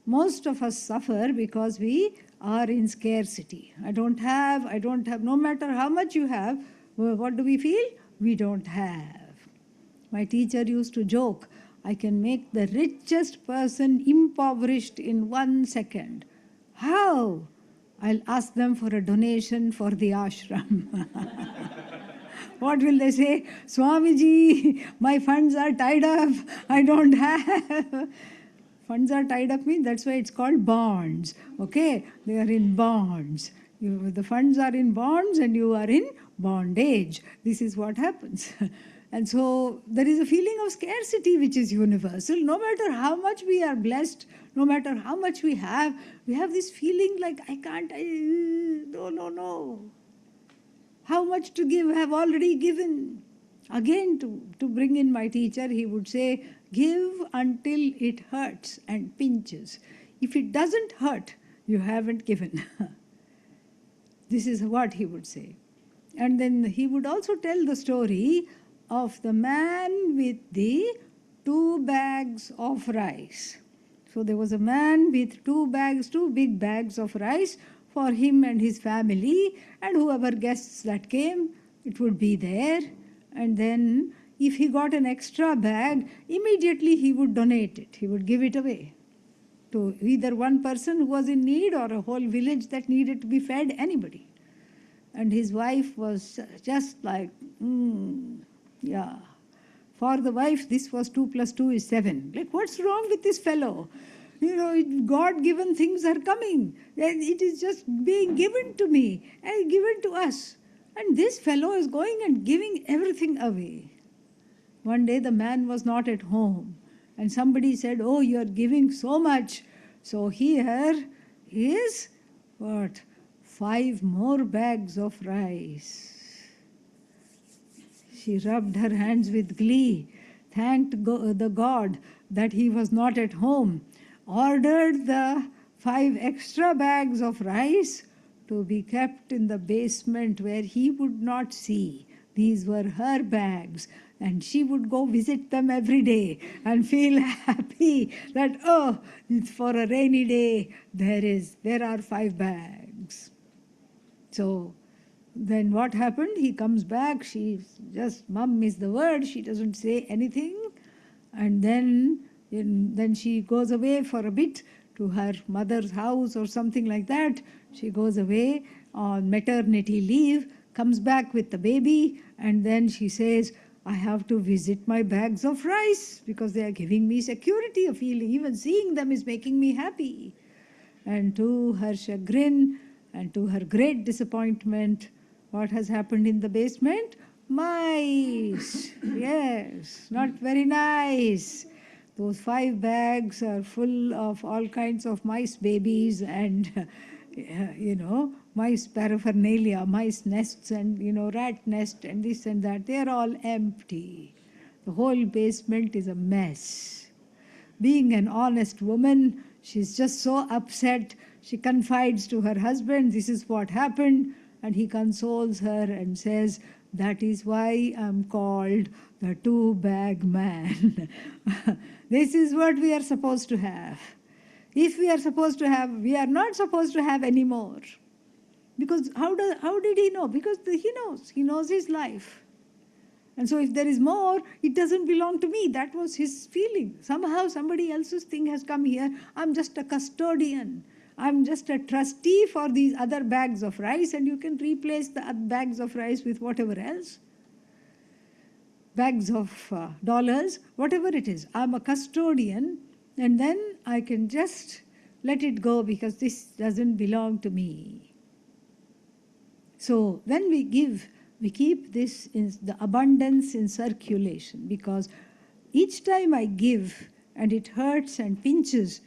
Speaker 2: most of us suffer because we are in scarcity. I don't have, no matter how much you have, what do we feel? We don't have. My teacher used to joke, I can make the richest person impoverished in 1 second. How? I'll ask them for a donation for the ashram. What will they say? Swamiji, my funds are tied up. I don't have. Funds are tied up means that's why it's called bonds. Okay? They are in bonds. The funds are in bonds and you are in bondage. This is what happens. And so there is a feeling of scarcity which is universal. No matter how much we are blessed, no matter how much we have this feeling like I can't, no. How much to give? I have already given. Again, to bring in my teacher, he would say, give until it hurts and pinches. If it doesn't hurt, you haven't given. This is what he would say. And then he would also tell the story of the man with the 2 bags of rice. So there was a man with 2 big bags of rice for him and his family, and whoever guests that came, it would be there. And then if he got an extra bag, immediately he would donate it. He would give it away to either one person who was in need or a whole village that needed to be fed, anybody. And his wife was just like, For the wife, this was 2 + 2 is 7. Like, what's wrong with this fellow? God-given things are coming. And it is just being given to me and given to us. And this fellow is going and giving everything away. One day the man was not at home. And somebody said, "Oh, you are giving so much. So here is what? 5 more bags of rice." She rubbed her hands with glee, thanked the God that he was not at home, ordered the 5 extra bags of rice to be kept in the basement where he would not see. These were her bags, and she would go visit them every day and feel happy that, oh, it's for a rainy day, there are 5 bags. So then what happened? He comes back, she just, mum is the word, she doesn't say anything. And then she goes away for a bit to her mother's house or something like that. She goes away on maternity leave, comes back with the baby, and then she says, "I have to visit my bags of rice because they are giving me security. A feeling, even seeing them is making me happy." And to her chagrin and to her great disappointment, what has happened in the basement? Mice. Yes, not very nice. Those 5 bags are full of all kinds of mice babies and, mice paraphernalia, mice nests and, rat nest and this and that. They're all empty. The whole basement is a mess. Being an honest woman, she's just so upset. She confides to her husband, "This is what happened." And he consoles her and says, "That is why I'm called the 2-bag man." This is what we are supposed to have. If we are supposed to have, we are not supposed to have any more. Because how did he know? Because he knows his life. And so if there is more, it doesn't belong to me. That was his feeling. Somehow somebody else's thing has come here. I'm just a custodian. I'm just a trustee for these other bags of rice, and you can replace the bags of rice with whatever else. Bags of dollars, whatever it is. I'm a custodian, and then I can just let it go because this doesn't belong to me. So when we give, we keep this in the abundance in circulation, because each time I give and it hurts and pinches,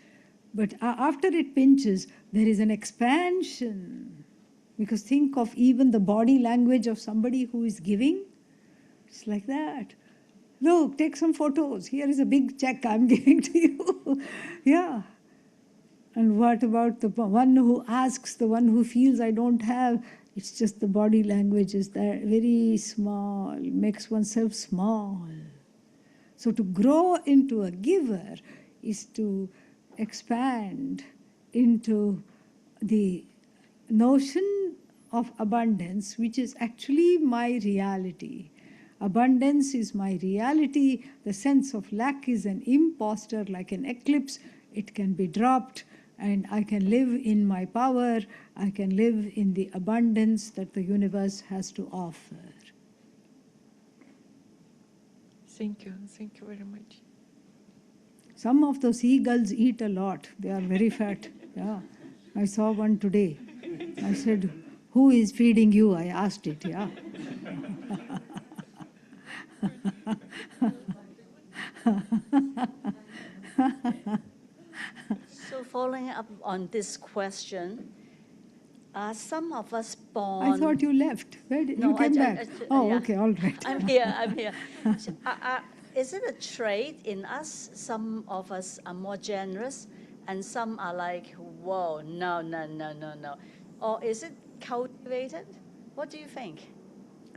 Speaker 2: but after it pinches, there is an expansion. Because think of even the body language of somebody who is giving. It's like that. Look, take some photos. Here is a big check I'm giving to you. Yeah. And what about the one who asks, the one who feels I don't have? It's just the body language is there, very small, makes oneself small. So to grow into a giver is to expand into the notion of abundance, which is actually my reality. Abundance is my reality. The sense of lack is an imposter, like an eclipse. It can be dropped, and I can live in my power. I can live in the abundance that the universe has to offer.
Speaker 8: Thank you very much.
Speaker 2: Some of the seagulls eat a lot. They are very fat. Yeah, I saw one today. I said, "Who is feeding you?" I asked it. Yeah.
Speaker 5: So following up on this question, some of us born...
Speaker 2: I thought you left. Where did you came back? Oh,
Speaker 5: yeah.
Speaker 2: okay, all right.
Speaker 5: I'm here. So, is it a trait in us? Some of us are more generous, and some are like, whoa, no. Or is it cultivated? What do you think?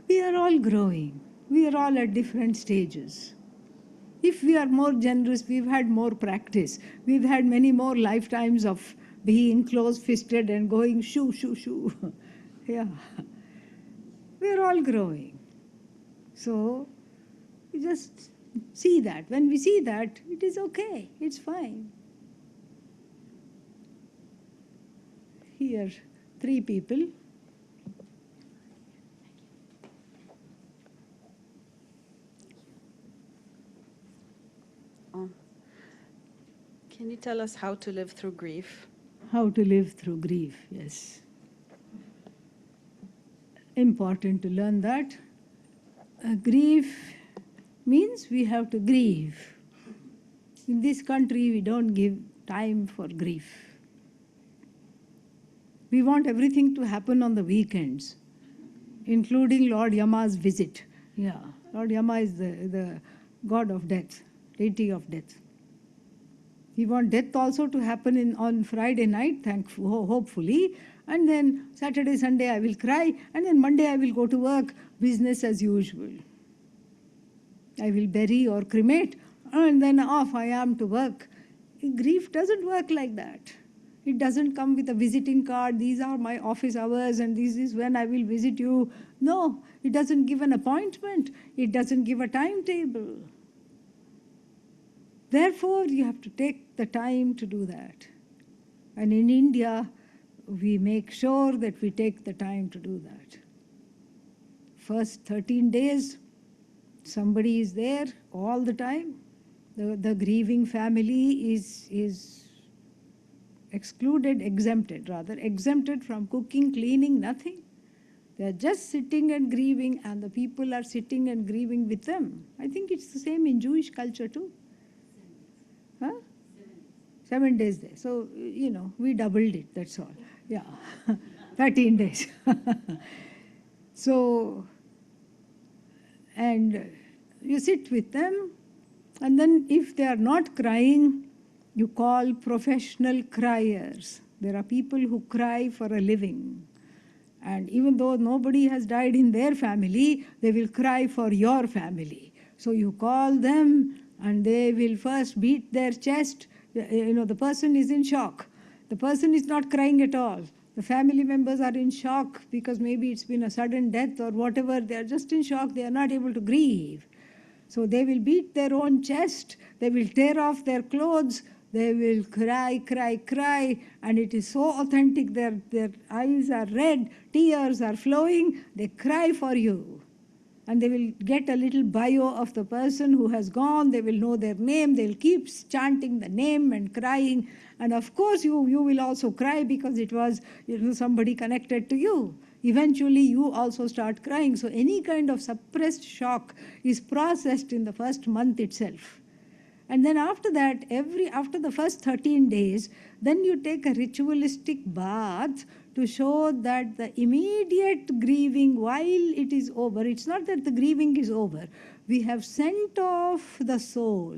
Speaker 2: We are all growing. We are all at different stages. If we are more generous, we've had more practice. We've had many more lifetimes of being close-fisted and going shoo. Yeah. We're all growing. So we just see that. When we see that, it is okay. It's fine. Here, 3 people.
Speaker 9: Can you tell us how to live through grief?
Speaker 2: How to live through grief, yes. Important to learn that. Grief means we have to grieve. In this country, we don't give time for grief. We want everything to happen on the weekends, including Lord Yama's visit. Yeah, Lord Yama is the god of death, deity of death. We want death also to happen on Friday night, hopefully, and then Saturday, Sunday I will cry, and then Monday I will go to work, business as usual. I will bury or cremate, and then off I am to work. Grief doesn't work like that. It doesn't come with a visiting card, these are my office hours and this is when I will visit you. No, it doesn't give an appointment. It doesn't give a timetable. Therefore, you have to take the time to do that. And in India, we make sure that we take the time to do that. First 13 days, somebody is there all the time. The grieving family is exempted from cooking, cleaning, nothing. They are just sitting and grieving, and the people are sitting and grieving with them. I think it's the same in Jewish culture too. 7 days there. So, we doubled it, that's all. Yeah, 13 days. So, and you sit with them, and then if they are not crying, you call professional criers. There are people who cry for a living. And even though nobody has died in their family, they will cry for your family. So you call them, and they will first beat their chest. The person is in shock. The person is not crying at all. The family members are in shock because maybe it's been a sudden death or whatever. They are just in shock. They are not able to grieve. So they will beat their own chest. They will tear off their clothes. They will cry, cry, cry. And it is so authentic. Their eyes are red. Tears are flowing. They cry for you. And they will get a little bio of the person who has gone. They will know their name. They will keep chanting the name and crying. And of course, you will also cry because it was somebody connected to you. Eventually, you also start crying. So any kind of suppressed shock is processed in the first month itself. And then after that, after the first 13 days, then you take a ritualistic bath to show that the immediate grieving, while it is over, it's not that the grieving is over. We have sent off the soul.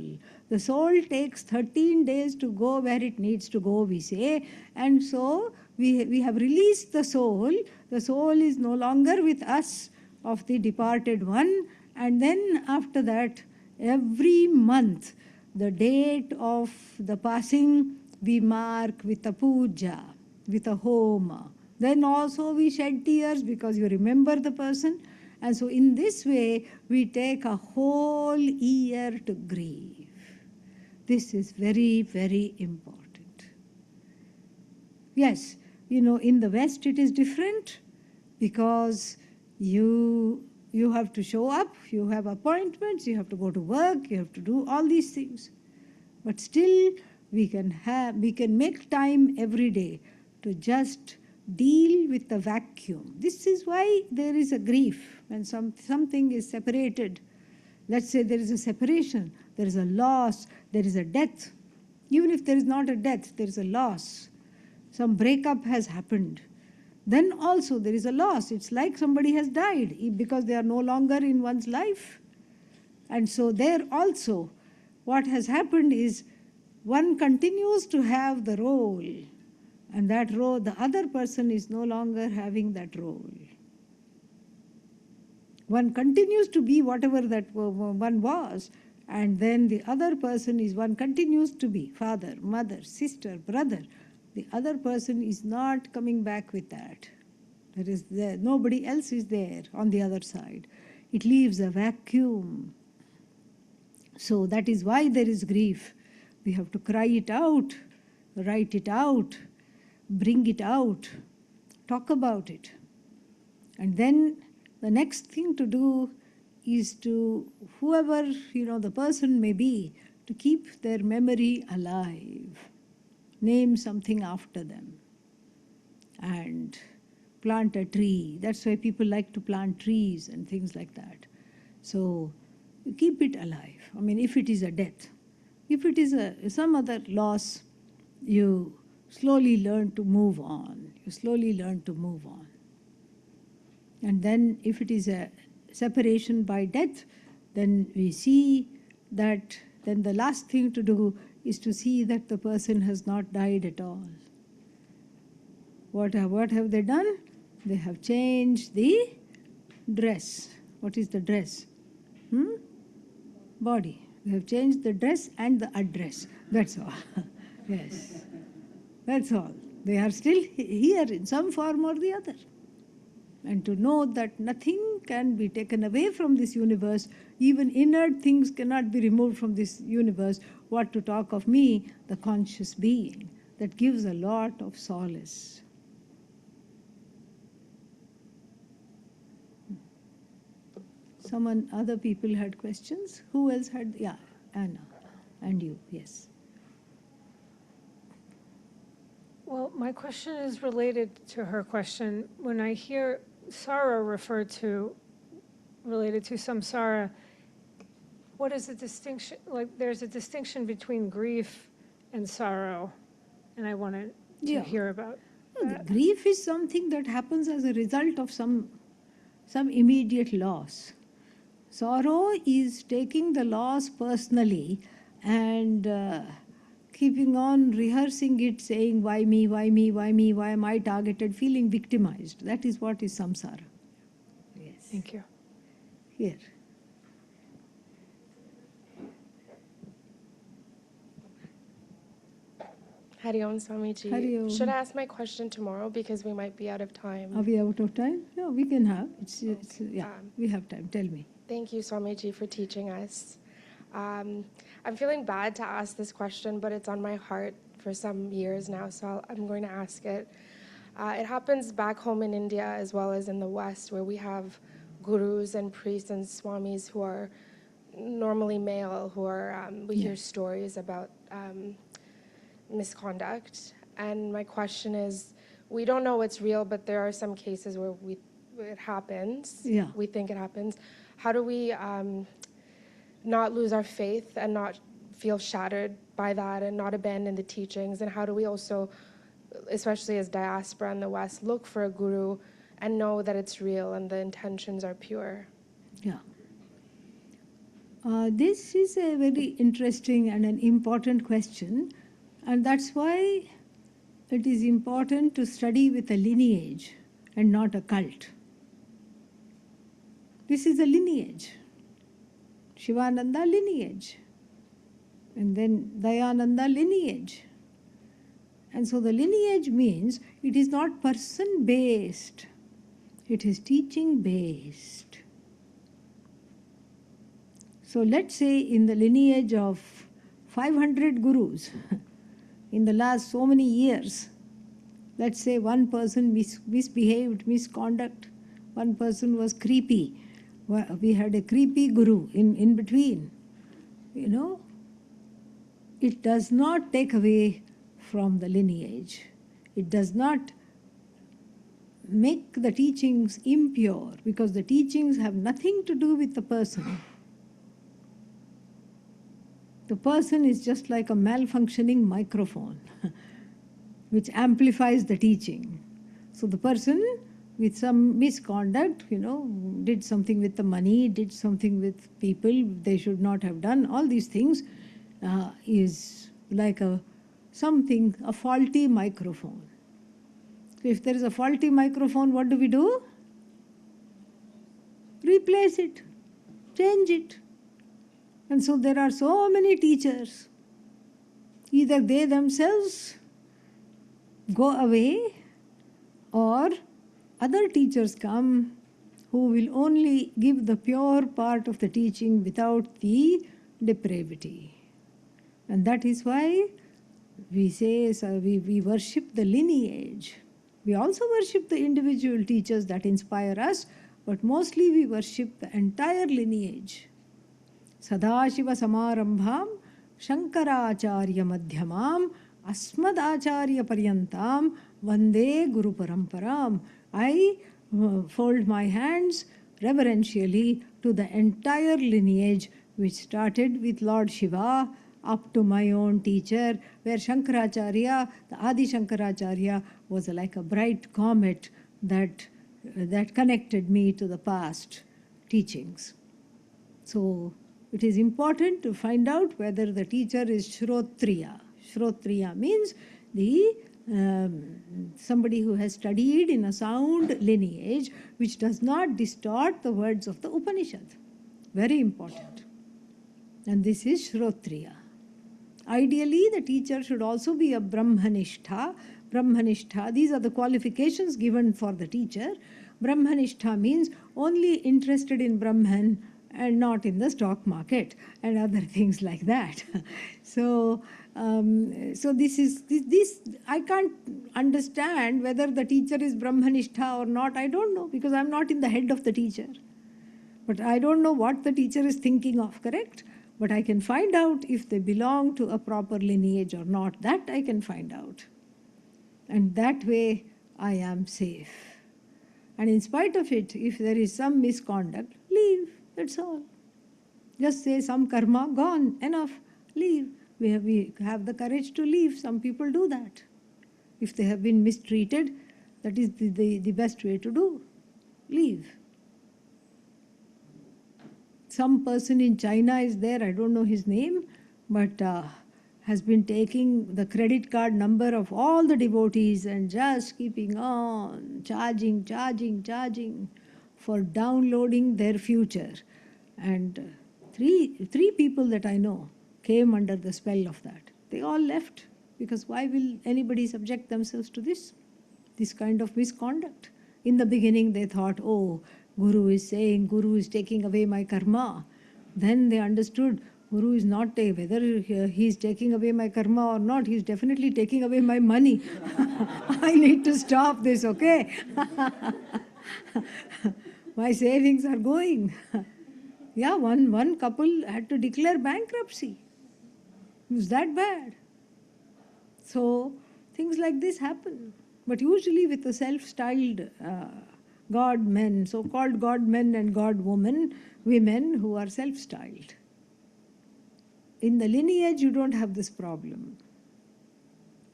Speaker 2: The soul takes 13 days to go where it needs to go, we say. And so we have released the soul. The soul is no longer with us of the departed one. And then after that, every month, the date of the passing, we mark with a puja, with a homa. Then also we shed tears because you remember the person. And so in this way, we take a whole year to grieve. This is very, very important. Yes, in the West it is different because you have to show up, you have appointments, you have to go to work, you have to do all these things. But still, we can make time every day to just deal with the vacuum. This is why there is a grief when something is separated. Let's say there is a separation, there is a loss, there is a death. Even if there is not a death, there is a loss. Some breakup has happened. Then also there is a loss. It's like somebody has died because they are no longer in one's life. And so there also, what has happened is one continues to have the role, and that role, the other person is no longer having that role. One continues to be whatever that one was, and then the other person is one continues to be father, mother, sister, brother. The other person is not coming back with that. Nobody else is there on the other side. It leaves a vacuum. So that is why there is grief. We have to cry it out, write it out, bring it out, talk about it. And then the next thing to do is to, whoever the person may be, to keep their memory alive. Name something after them and plant a tree. That's why people like to plant trees and things like that. So keep it alive. I mean, if it is a death, if it is some other loss, you slowly learn to move on. You slowly learn to move on. And then if it is a separation by death, then we see that then the last thing to do is to see that the person has not died at all. What have they done? They have changed the dress. What is the dress? Body. They have changed the dress and the address. That's all. Yes. That's all. They are still here in some form or the other. And to know that nothing can be taken away from this universe, even inert things cannot be removed from this universe. What to talk of me, the conscious being, that gives a lot of solace. Other people had questions. Who else had? Yeah, Anna. And you, yes.
Speaker 10: Well, my question is related to her question. When I hear sorrow referred to, related to samsara, what is the distinction? Like, there's a distinction between grief and sorrow, and I wanted to hear about that.
Speaker 2: The grief is something that happens as a result of some immediate loss. Sorrow is taking the loss personally and keeping on rehearsing it, saying, why me, why me, why me, why am I targeted, feeling victimized. That is what is samsara. Yes.
Speaker 10: Thank you.
Speaker 2: Here.
Speaker 11: Hari Om Swamiji.
Speaker 2: Hari Om.
Speaker 11: Should I ask my question tomorrow because we might be out of time?
Speaker 2: Are we out of time? No, we can have. We have time. Tell me.
Speaker 11: Thank you, Swamiji, for teaching us. I'm feeling bad to ask this question, but it's on my heart for some years now, so I'm going to ask it. It happens back home in India as well as in the West, where we have gurus and priests and swamis who are normally male, who are, we hear stories about misconduct. And my question is, we don't know what's real, but there are some cases where it happens.
Speaker 2: Yeah.
Speaker 11: We think it happens. How do we not lose our faith and not feel shattered by that and not abandon the teachings? And how do we also, especially as diaspora in the West, look for a guru and know that it's real and the intentions are pure?
Speaker 2: Yeah. This is a very interesting and an important question, and that's why it is important to study with a lineage and not a cult. This is a lineage. Sivananda lineage. And then Dayananda lineage. And so the lineage means it is not person-based. It is teaching-based. So let's say in the lineage of 500 gurus, in the last so many years, let's say one person misbehaved, misconduct, one person was creepy. We had a creepy guru in between. You know, it does not take away from the lineage. It does not make the teachings impure, because the teachings have nothing to do with the person. The person is just like a malfunctioning microphone which amplifies the teaching. So the person with some misconduct, did something with the money, did something with people they should not have done, all these things is like a faulty microphone. So if there is a faulty microphone, what do? Replace it, change it. And so there are so many teachers. Either they themselves go away, or other teachers come who will only give the pure part of the teaching without the depravity. And that is why we say we worship the lineage. We also worship the individual teachers that inspire us, but mostly we worship the entire lineage. Sadashiva Samarambham Shankaracharya Madhyamam Asmadacharya Paryantam Vande Guru Paramparam. I fold my hands reverentially to the entire lineage which started with Lord Shiva up to my own teacher, where Shankaracharya, the Adi Shankaracharya, was like a bright comet that connected me to the past teachings. So it is important to find out whether the teacher is Shrotriya. Shrotriya means the somebody who has studied in a sound lineage which does not distort the words of the Upanishad. Very important. And this is Shrotriya. Ideally, the teacher should also be a Brahmanishtha. Brahmanishtha, these are the qualifications given for the teacher. Brahmanishtha means only interested in Brahman and not in the stock market and other things like that. So this I can't understand whether the teacher is Brahmanishtha or not. I don't know, because I'm not in the head of the teacher. But I don't know what the teacher is thinking of, correct? But I can find out if they belong to a proper lineage or not. That I can find out. And that way I am safe. And in spite of it, if there is some misconduct, leave. That's all. Just say some karma, gone, enough, leave. We have the courage to leave. Some people do that. If they have been mistreated, that is the best way to do. Leave. Some person in China is there, I don't know his name, but has been taking the credit card number of all the devotees and just keeping on charging for downloading their future. And three people that I know came under the spell of that. They all left, because why will anybody subject themselves to this kind of misconduct? In the beginning they thought, oh, Guru is saying, Guru is taking away my karma. Then they understood, Guru is not whether he is taking away my karma or not, he is definitely taking away my money. I need to stop this, okay? My savings are going. Yeah, one couple had to declare bankruptcy. It was that bad. So things like this happen. But usually with the self-styled God men, so-called God men and God women who are self-styled. In the lineage, you don't have this problem.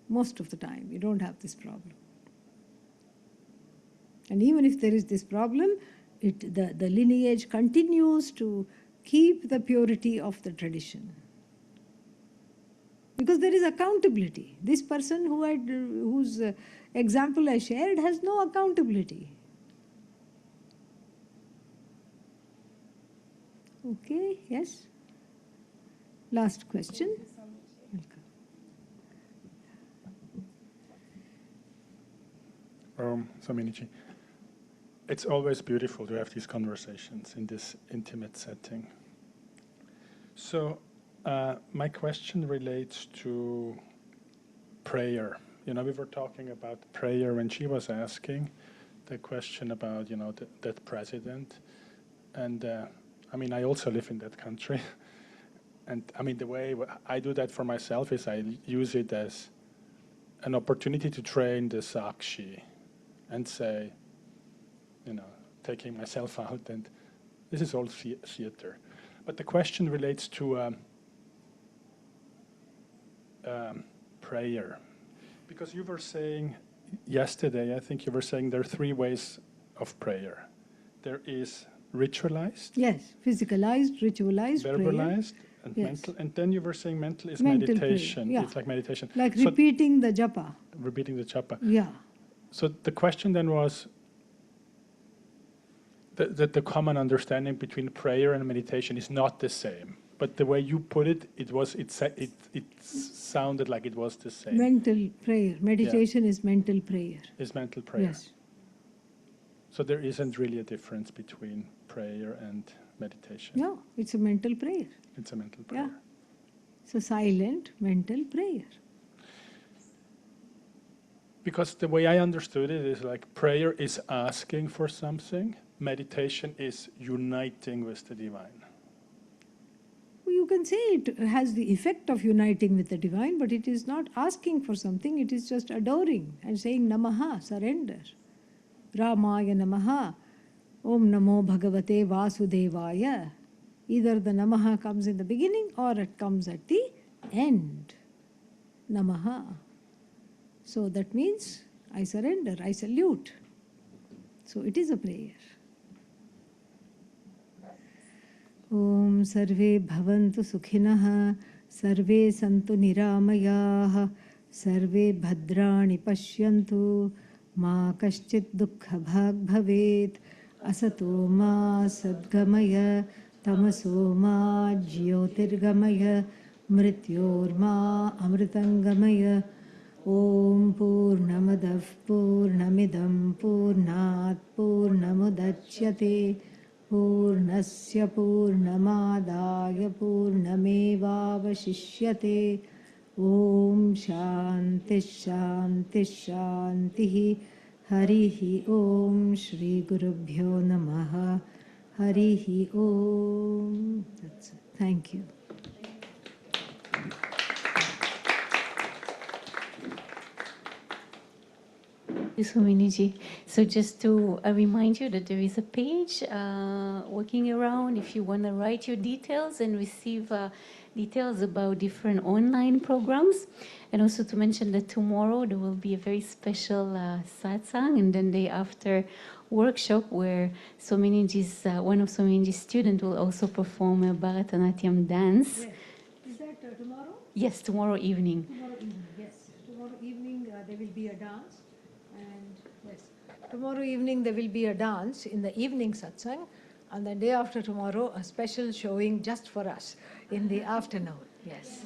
Speaker 2: Most of the time, you don't have this problem. And even if there is this problem, the lineage continues to keep the purity of the tradition. Because there is accountability. This person whose example I shared has no accountability. Okay, yes? Last question.
Speaker 12: Swamiji, it's always beautiful to have these conversations in this intimate setting. So my question relates to prayer. You know, we were talking about prayer when she was asking the question about, you know, that president. And I mean, I also live in that country. And I mean, the way I do that for myself is I use it as an opportunity to train the Sakshi and say, you know, taking myself out, and this is all theater. But the question relates to prayer. Because you were saying yesterday, I think you were saying there are three ways of prayer. There is ritualized.
Speaker 2: Yes, physicalized, ritualized,
Speaker 12: verbalized,
Speaker 2: prayer.
Speaker 12: And
Speaker 2: yes.
Speaker 12: mental. And then you were saying mental is
Speaker 2: mental
Speaker 12: meditation.
Speaker 2: Prayer, yeah.
Speaker 12: It's like meditation.
Speaker 2: Like so repeating the japa.
Speaker 12: Repeating the japa.
Speaker 2: Yeah.
Speaker 12: So the question then was that the common understanding between prayer and meditation is not the same. But the way you put it, it sounded like it was the same.
Speaker 2: Mental prayer. Meditation is mental prayer.
Speaker 12: Is mental prayer.
Speaker 2: Yes.
Speaker 12: So there isn't really a difference between prayer and meditation.
Speaker 2: No, it's a mental prayer.
Speaker 12: It's a mental prayer.
Speaker 2: Yeah. It's a silent mental prayer.
Speaker 12: Because the way I understood it is like prayer is asking for something, meditation is uniting with the divine.
Speaker 2: You can say it has the effect of uniting with the divine, but it is not asking for something, it is just adoring and saying Namaha, surrender. Ramaya Namaha, Om Namo Bhagavate Vasudevaya. Either the Namaha comes in the beginning or it comes at the end. Namaha. So that means I surrender, I salute. So it is a prayer. Om Sarve Bhavantu Sukhinah, Sarve Santu Niramayah, Sarve Bhadrani Pashyantu, Ma Kaschit Dukkha Bhag Bhavet, Asato Ma Sadgamaya, Tamaso Ma Jyotirgamaya, Mrityor Ma Amritangamaya. Om Purnamadav Purnamidam Purnat Purnamudachyate Purnasya Purnamadaya Purnamevavashishyate. Om Shanti Shanti Shanti. Harihi Om Shri Gurubhyo Namaha. Harihi Om. That's it. Thank you.
Speaker 1: Swamiji. So just to remind you that there is a page working around if you want to write your details and receive details about different online programs. And also to mention that tomorrow there will be a very special satsang, and then day after workshop where Swaminiji's, one of Swaminiji's students will also perform a Bharatanatyam dance.
Speaker 2: Yes. Is that tomorrow?
Speaker 1: Yes, tomorrow evening.
Speaker 2: Tomorrow evening, yes. Tomorrow evening there will be a dance. And yes, tomorrow evening there will be a dance in the evening satsang, and the day after tomorrow a special showing just for us in the afternoon. Yes.